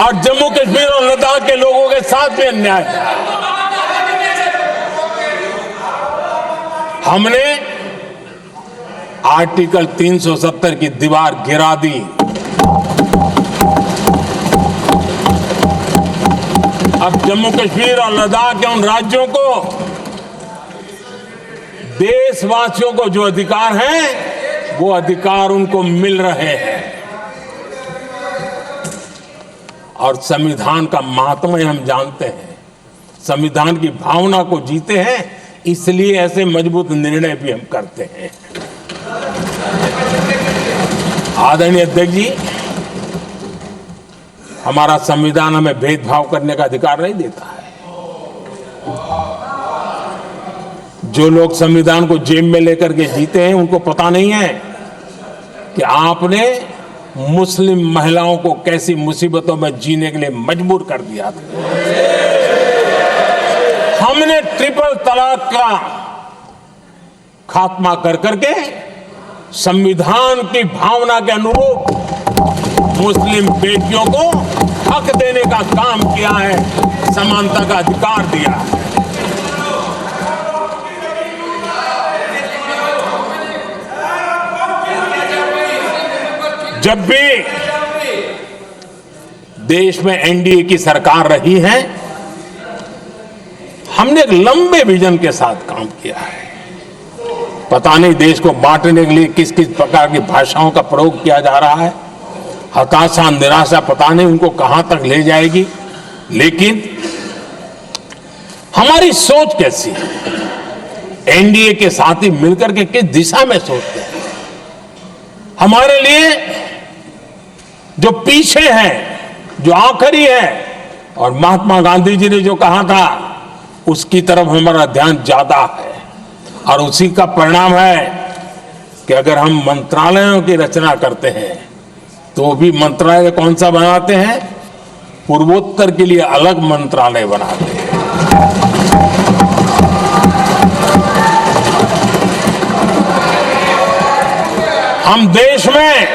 और जम्मू कश्मीर और लद्दाख के लोगों के साथ भी अन्याय था। हमने आर्टिकल 370 की दीवार गिरा दी। अब जम्मू कश्मीर और लद्दाख के उन राज्यों को, देशवासियों को जो अधिकार हैं, वो अधिकार उनको मिल रहे हैं। और संविधान का महात्म्य हम जानते हैं, संविधान की भावना को जीते हैं, इसलिए ऐसे मजबूत निर्णय भी हम करते हैं। आदरणीय अध्यक्ष जी, हमारा संविधान हमें भेदभाव करने का अधिकार नहीं देता है। जो लोग संविधान को जेब में लेकर के जीते हैं, उनको पता नहीं है कि आपने मुस्लिम महिलाओं को कैसी मुसीबतों में जीने के लिए मजबूर कर दिया था। हमने ट्रिपल तलाक का खात्मा कर करके संविधान की भावना के अनुरूप मुस्लिम बेटियों को हक देने का काम किया है, समानता का अधिकार दिया है। जब भी देश में एनडीए की सरकार रही है, हमने एक लंबे विजन के साथ काम किया है। पता नहीं देश को बांटने के लिए किस किस प्रकार की भाषाओं का प्रयोग किया जा रहा है। हताशा, निराशा पता नहीं उनको कहां तक ले जाएगी, लेकिन हमारी सोच कैसी है, एनडीए के साथी मिलकर के किस दिशा में सोचते हैं। हमारे लिए जो पीछे है, जो आखिरी है, और महात्मा गांधी जी ने जो कहा था, उसकी तरफ हमारा ध्यान ज्यादा है। और उसी का परिणाम है कि अगर हम मंत्रालयों की रचना करते हैं, तो भी मंत्रालय कौन सा बनाते हैं? पूर्वोत्तर के लिए अलग मंत्रालय बनाते हैं। हम देश में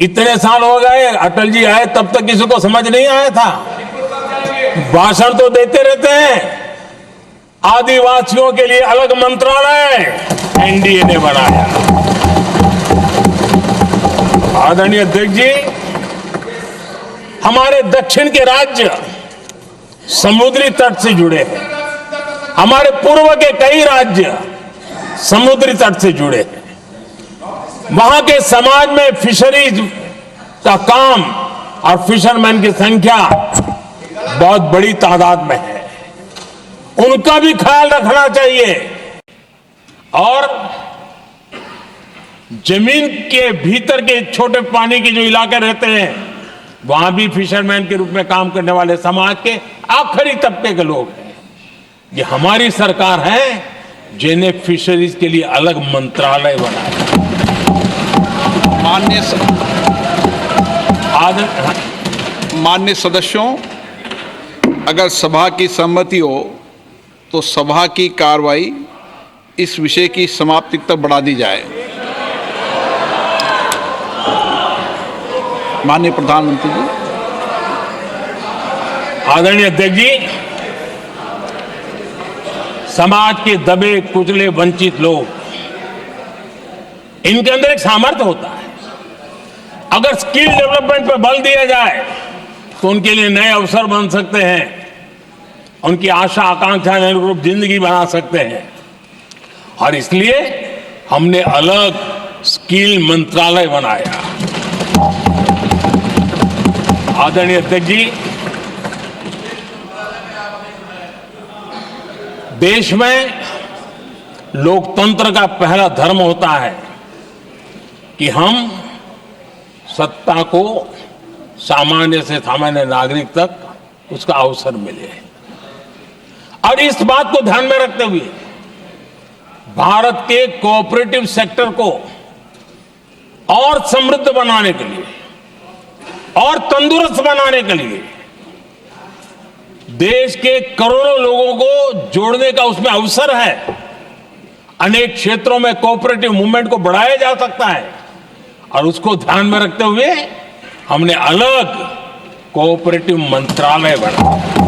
इतने साल हो गए, अटल जी आए तब तक किसी को समझ नहीं आया था। भाषण तो देते रहते हैं। आदिवासियों के लिए अलग मंत्रालय एनडीए ने बनाया। आदरणीय अध्यक्ष जी, हमारे दक्षिण के राज्य समुद्री तट से जुड़े हैं। हमारे पूर्व के कई राज्य समुद्री तट से जुड़े हैं। वहां के समाज में फिशरीज का काम और फिशरमैन की संख्या बहुत बड़ी तादाद में है। उनका भी ख्याल रखना चाहिए। और जमीन के भीतर के छोटे पानी के जो इलाके रहते हैं, वहां भी फिशरमैन के रूप में काम करने वाले समाज के आखिरी तबके के लोग हैं। ये हमारी सरकार है जिन्हें फिशरीज के लिए अलग मंत्रालय बनाया। माननीय सदस्यों, अगर सभा की सहमति हो तो सभा की कार्रवाई इस विषय की समाप्ति तक बढ़ा दी जाए। माननीय प्रधानमंत्री जी। आदरणीय अध्यक्ष जी, समाज के दबे कुचले वंचित लोग, इनके अंदर एक सामर्थ्य होता है। अगर स्किल डेवलपमेंट पर बल दिया जाए तो उनके लिए नए अवसर बन सकते हैं, उनकी आशा आकांक्षा अनुरूप जिंदगी बना सकते हैं। और इसलिए हमने अलग स्किल मंत्रालय बनाया। आदरणीय अध्यक्ष जी, देश में लोकतंत्र का पहला धर्म होता है कि हम सत्ता को सामान्य से सामान्य नागरिक तक उसका अवसर मिले। और इस बात को ध्यान में रखते हुए भारत के कोऑपरेटिव सेक्टर को और समृद्ध बनाने के लिए और तंदुरुस्त बनाने के लिए देश के करोड़ों लोगों को जोड़ने का उसमें अवसर है। अनेक क्षेत्रों में कोऑपरेटिव मूवमेंट को बढ़ाया जा सकता है और उसको ध्यान में रखते हुए हमने अलग कोऑपरेटिव मंत्रालय बनाया।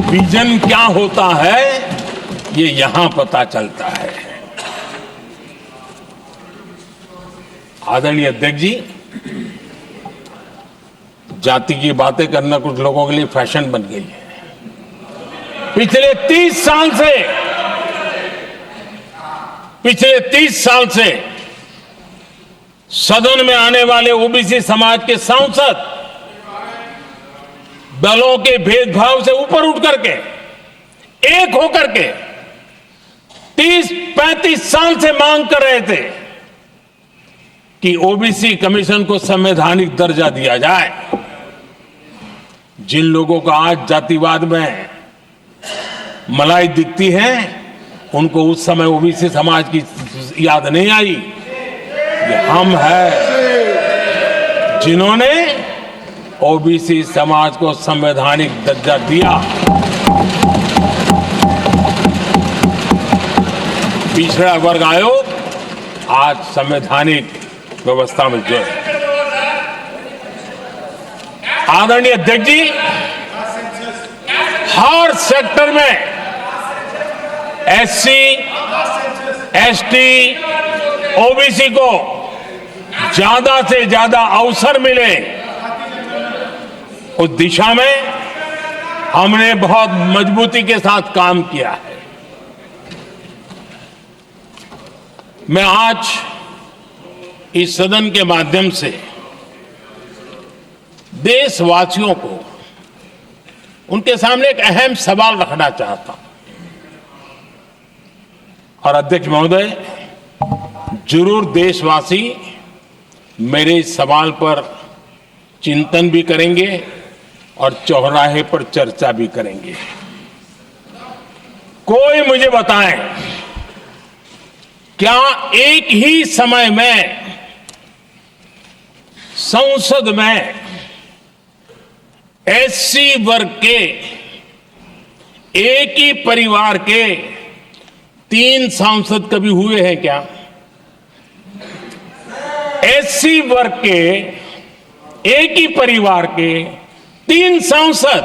विजन क्या होता है ये यहां पता चलता है। आदरणीय अध्यक्ष जी, जाति की बातें करना कुछ लोगों के लिए फैशन बन गई है। पिछले 30 साल से सदन में आने वाले ओबीसी समाज के सांसद दलों के भेदभाव से ऊपर उठ करके एक होकर के 30-35 साल से मांग कर रहे थे कि ओबीसी कमीशन को संवैधानिक दर्जा दिया जाए। जिन लोगों को आज जातिवाद में मलाई दिखती है, उनको उस समय ओबीसी समाज की याद नहीं आई। ये हम हैं जिन्होंने ओबीसी समाज को संवैधानिक दर्जा दिया। पिछड़ा वर्ग आयोग आज संवैधानिक व्यवस्था में जो है। आदरणीय अध्यक्ष जी, हर सेक्टर में एससी, एसटी, ओबीसी को ज्यादा से ज्यादा अवसर मिले, उस दिशा में हमने बहुत मजबूती के साथ काम किया है। मैं आज इस सदन के माध्यम से देशवासियों को उनके सामने एक अहम सवाल रखना चाहता हूं। और अध्यक्ष महोदय, जरूर देशवासी मेरे इस सवाल पर चिंतन भी करेंगे और चौराहे पर चर्चा भी करेंगे। कोई मुझे बताएं, क्या एक ही समय में संसद में एससी वर्ग के एक ही परिवार के 3 सांसद कभी हुए हैं क्या? एससी वर्ग के एक ही परिवार के 3 सांसद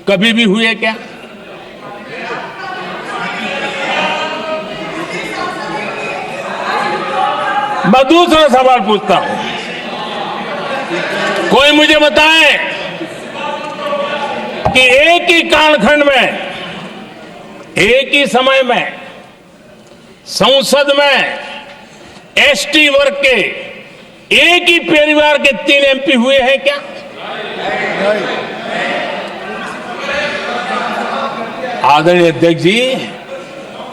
कभी भी हुए क्या? मैं दूसरा सवाल पूछता हूं, कोई मुझे बताए कि एक ही कालखंड में, एक ही समय में संसद में एसटी वर्ग के एक ही परिवार के 3 एमपी हुए हैं क्या? आदरणीय अध्यक्ष जी,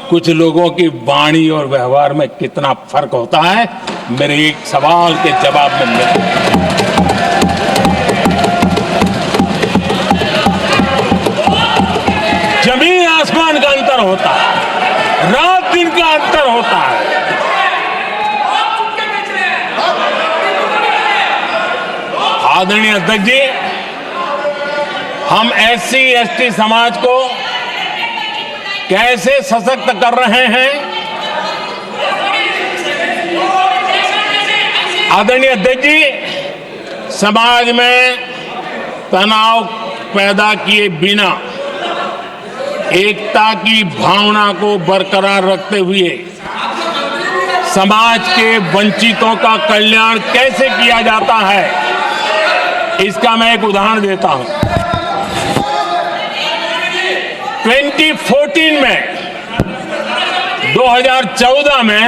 कुछ लोगों की वाणी और व्यवहार में कितना फर्क होता है, मेरे एक सवाल के जवाब में मिलता। जमीन आसमान का अंतर होता है, रात दिन का अंतर होता है। आदरणीय अध्यक्ष जी, हम SC ST समाज को कैसे सशक्त कर रहे हैं? आदरणीय अध्यक्ष जी, समाज में तनाव पैदा किए बिना एकता की भावना को बरकरार रखते हुए समाज के वंचितों का कल्याण कैसे किया जाता है, इसका मैं एक उदाहरण देता हूं। 2014 में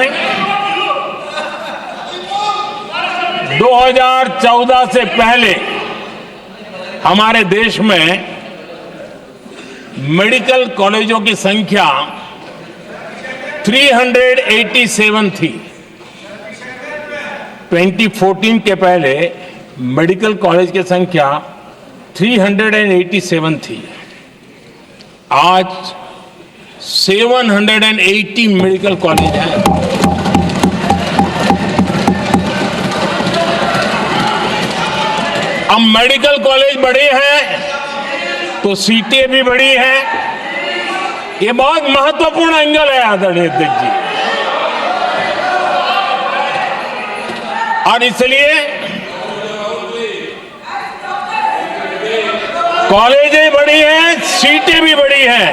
2014 से पहले हमारे देश में मेडिकल कॉलेजों की संख्या 387 थी। 2014 के पहले मेडिकल कॉलेज की संख्या 387 थी। आज 780 मेडिकल कॉलेज हैं। अब मेडिकल कॉलेज बड़े हैं तो सीटें भी बड़ी हैं। ये बहुत महत्वपूर्ण एंगल है आदरणीय अध्यक्ष जी, और इसलिए कॉलेजें बड़ी हैं, सीटें भी बड़ी हैं।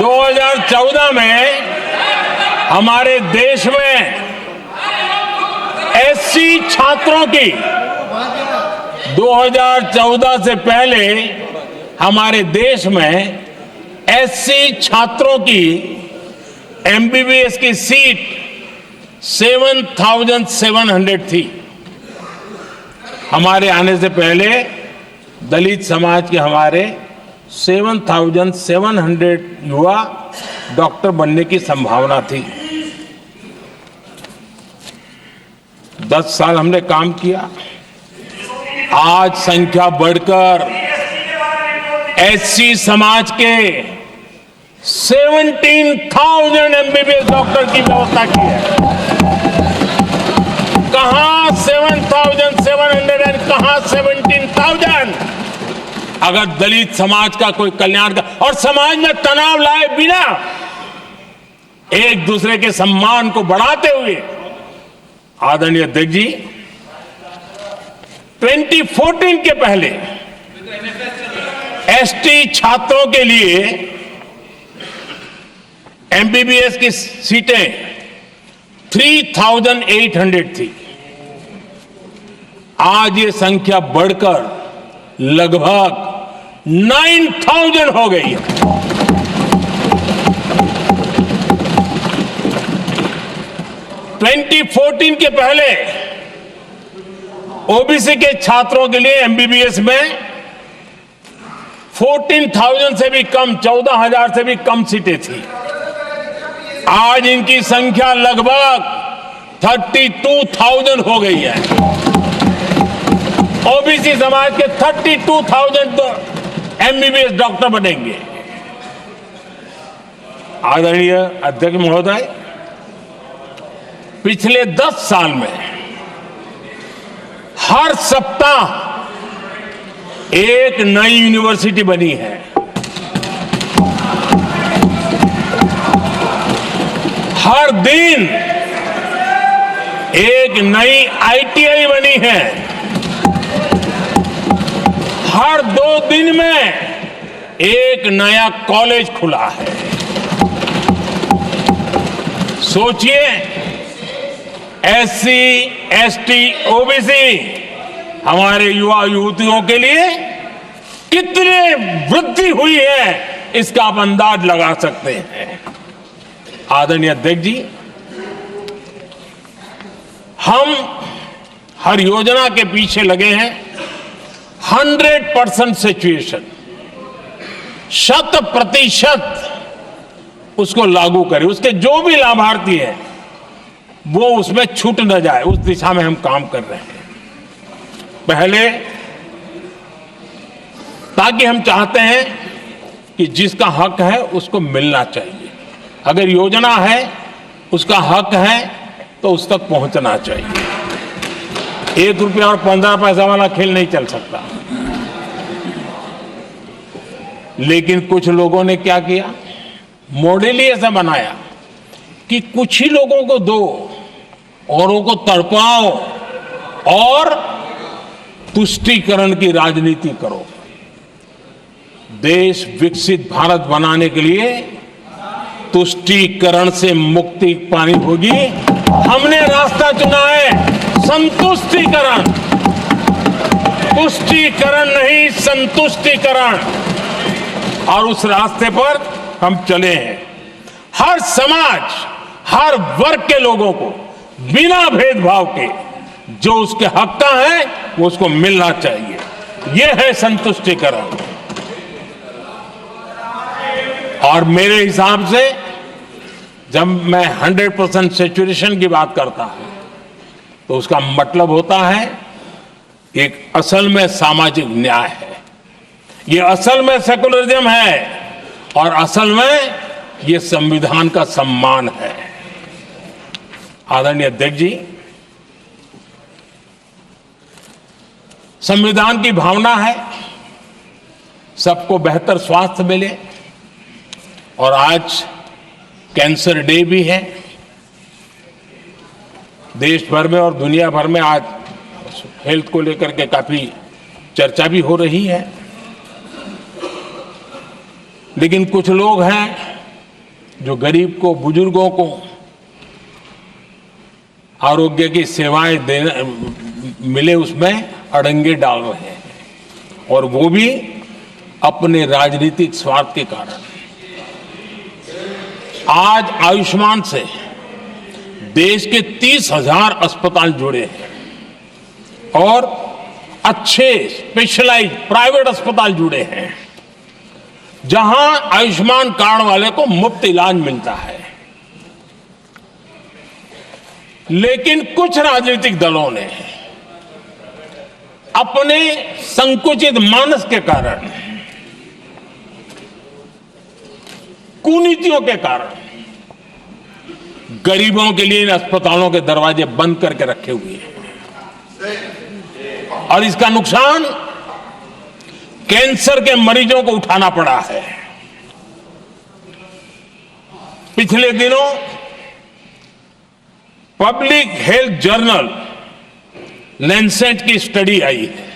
2014 में हमारे देश में SC छात्रों की 2014 से पहले हमारे देश में SC छात्रों की MBBS की सीट 7,700 थी। हमारे आने से पहले दलित समाज के हमारे 7,700 युवा डॉक्टर बनने की संभावना थी। 10 साल हमने काम किया, आज संख्या बढ़कर SC समाज के 17,000 MBBS डॉक्टर की व्यवस्था की है। कहां 7,700 और कहां 17,000? अगर दलित समाज का कोई कल्याण का और समाज में तनाव लाए बिना एक दूसरे के सम्मान को बढ़ाते हुए, आदरणीय अध्यक्ष जी, 2014 के पहले ST छात्रों के लिए MBBS की सीटें 3,800 थी। आज ये संख्या बढ़कर लगभग 9,000 हो गई है। (2014) के पहले OBC के छात्रों के लिए MBBS में 14,000 से भी कम, 14,000 से भी कम सीटें थी। आज इनकी संख्या लगभग 32,000 हो गई है। OBC समाज के 32,000 MBBS डॉक्टर बनेंगे। आदरणीय अध्यक्ष महोदय, पिछले 10 साल में हर सप्ताह एक नई यूनिवर्सिटी बनी है। हर दिन एक नई ITI बनी है। हर 2 दिन में एक नया कॉलेज खुला है। सोचिए, SC ST OBC हमारे युवा युवतियों के लिए कितने वृद्धि हुई है, इसका आप अंदाज लगा सकते हैं। आदरणीय अध्यक्ष जी, हम हर योजना के पीछे लगे हैं 100% सिचुएशन, 100% उसको लागू करें। उसके जो भी लाभार्थी हैं वो उसमें छूट न जाए, उस दिशा में हम काम कर रहे हैं। पहले, ताकि हम चाहते हैं कि जिसका हक है उसको मिलना चाहिए। अगर योजना है, उसका हक है, तो उस तक पहुंचना चाहिए। 1 रुपया और 15 पैसा वाला खेल नहीं चल सकता। लेकिन कुछ लोगों ने क्या किया, मॉडल ही ऐसा बनाया कि कुछ ही लोगों को दो, औरों को तड़पाओ और तुष्टीकरण की राजनीति करो। देश विकसित भारत बनाने के लिए तुष्टीकरण से मुक्ति पानी होगी। हमने रास्ता चुना है संतुष्टीकरण, तुष्टीकरण नहीं, संतुष्टीकरण। और उस रास्ते पर हम चले हैं। हर समाज, हर वर्ग के लोगों को बिना भेदभाव के जो उसके हक का है वो उसको मिलना चाहिए। यह है संतुष्टीकरण। और मेरे हिसाब से जब मैं 100% सैचुरेशन की बात करता हूं तो उसका मतलब होता है एक असल में सामाजिक न्याय है, ये असल में सेकुलरिज्म है और असल में ये संविधान का सम्मान है। आदरणीय अध्यक्ष जी, संविधान की भावना है सबको बेहतर स्वास्थ्य मिले, और आज कैंसर डे भी है। देश भर में और दुनिया भर में आज हेल्थ को लेकर के काफी चर्चा भी हो रही है। लेकिन कुछ लोग हैं जो गरीब को, बुजुर्गों को आरोग्य की सेवाएं देने मिले उसमें अड़ंगे डाल रहे हैं, और वो भी अपने राजनीतिक स्वार्थ के कारण। आज आयुष्मान से देश के 30,000 अस्पताल जुड़े हैं और अच्छे स्पेशलाइज्ड प्राइवेट अस्पताल जुड़े हैं जहां आयुष्मान कार्ड वाले को मुफ्त इलाज मिलता है। लेकिन कुछ राजनीतिक दलों ने अपने संकुचित मानस के कारण, कुनीतियों के कारण गरीबों के लिए इन अस्पतालों के दरवाजे बंद करके रखे हुए हैं, और इसका नुकसान कैंसर के मरीजों को उठाना पड़ा है। पिछले दिनों पब्लिक हेल्थ जर्नल लैंसेट की स्टडी आई है।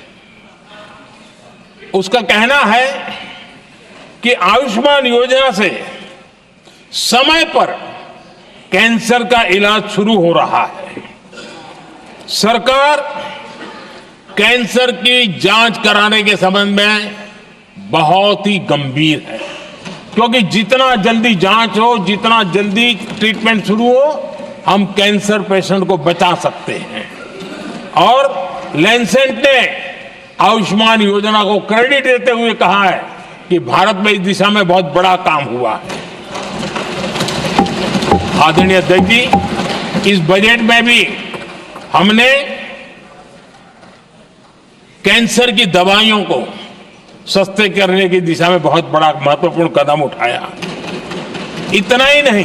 उसका कहना है कि आयुष्मान योजना से समय पर कैंसर का इलाज शुरू हो रहा है। सरकार कैंसर की जांच कराने के संबंध में बहुत ही गंभीर है, क्योंकि जितना जल्दी जांच हो, जितना जल्दी ट्रीटमेंट शुरू हो, हम कैंसर पेशेंट को बचा सकते हैं। और लैंसेट ने आयुष्मान योजना को क्रेडिट देते हुए कहा है कि भारत में इस दिशा में बहुत बड़ा काम हुआ है। आदरणीय अध्यक्ष जी, इस बजट में भी हमने कैंसर की दवाइयों को सस्ते करने की दिशा में बहुत बड़ा महत्वपूर्ण कदम उठाया। इतना ही नहीं,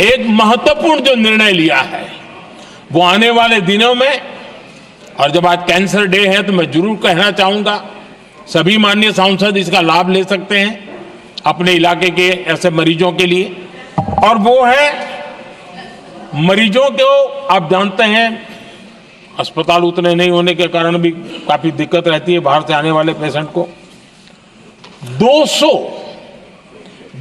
एक महत्वपूर्ण जो निर्णय लिया है वो आने वाले दिनों में, और जब आज कैंसर डे है तो मैं जरूर कहना चाहूंगा सभी माननीय सांसद इसका लाभ ले सकते हैं अपने इलाके के ऐसे मरीजों के लिए। और वो है मरीजों को, आप जानते हैं अस्पताल उतने नहीं होने के कारण भी काफी दिक्कत रहती है बाहर से आने वाले पेशेंट को। 200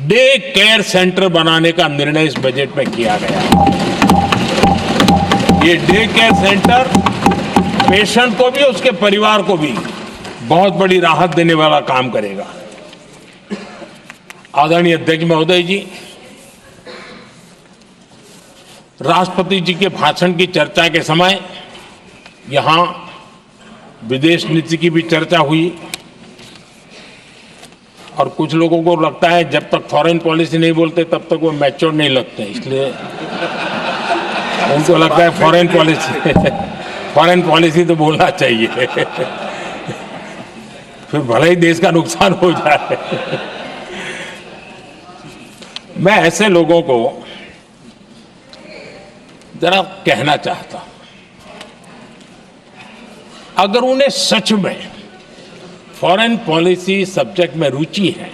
डे केयर सेंटर बनाने का निर्णय इस बजट में किया गया। ये डे केयर सेंटर पेशेंट को भी, उसके परिवार को भी बहुत बड़ी राहत देने वाला काम करेगा। आदरणीय अध्यक्ष महोदय जी, राष्ट्रपति जी के भाषण की चर्चा के समय यहां विदेश नीति की भी चर्चा हुई, और कुछ लोगों को लगता है जब तक फॉरेन पॉलिसी नहीं बोलते तब तक वो मैच्योर नहीं लगते, इसलिए उनको लगता है फॉरेन पॉलिसी तो बोलना चाहिए फिर भले ही देश का नुकसान हो जाए। मैं ऐसे लोगों को जरा कहना चाहता हूं, अगर उन्हें सच में फॉरेन पॉलिसी सब्जेक्ट में रुचि है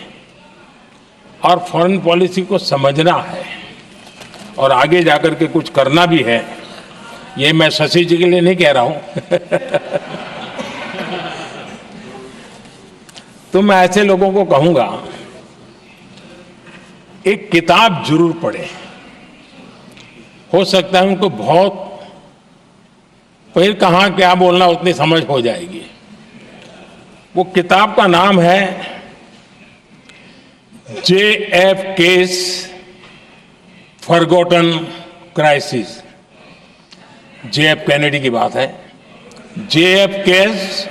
और फॉरेन पॉलिसी को समझना है और आगे जाकर के कुछ करना भी है, ये मैं शशि जी के लिए नहीं कह रहा हूं तो मैं ऐसे लोगों को कहूंगा, एक किताब जरूर पढ़े। हो सकता है उनको बहुत फिर कहाँ क्या बोलना उतनी समझ हो जाएगी। वो किताब का नाम है JFK's forgotten crisis. JF Kennedy की बात है। JFK's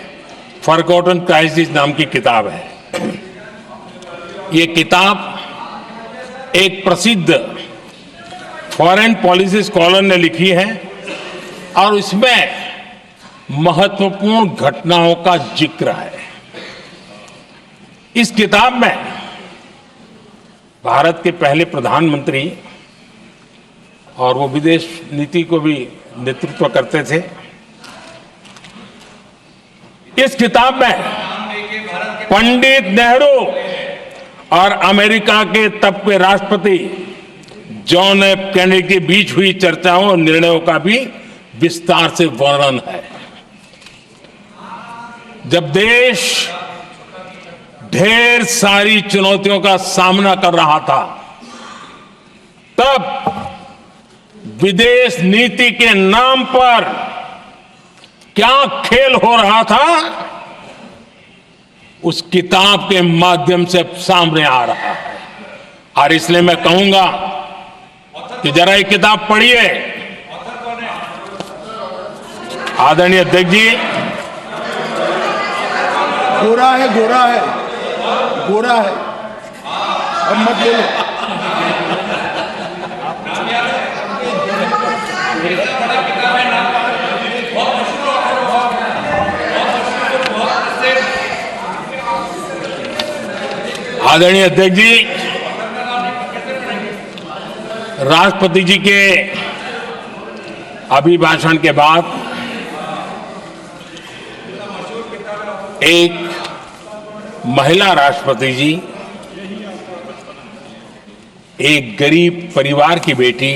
फॉरगॉटन क्राइसिस नाम की किताब है। ये किताब एक प्रसिद्ध फॉरेन पॉलिसी स्कॉलर ने लिखी है और इसमें महत्वपूर्ण घटनाओं का जिक्र है। इस किताब में भारत के पहले प्रधानमंत्री और वो विदेश नीति को भी नेतृत्व करते थे। इस किताब में पंडित नेहरू और अमेरिका के तब के राष्ट्रपति जॉन एफ कैनेडी के बीच हुई चर्चाओं और निर्णयों का भी विस्तार से वर्णन है। जब देश ढेर सारी चुनौतियों का सामना कर रहा था, तब विदेश नीति के नाम पर क्या खेल हो रहा था, उस किताब के माध्यम से सामने आ रहा है। और इसलिए मैं कहूंगा कि जरा ये किताब पढ़िए। आदरणीय अध्यक्ष जी, गोरा है, गोरा है, गोरा है, अब मत बोलो। आदरणीय अध्यक्ष जी, राष्ट्रपति जी के अभिभाषण के बाद एक महिला राष्ट्रपति जी, एक गरीब परिवार की बेटी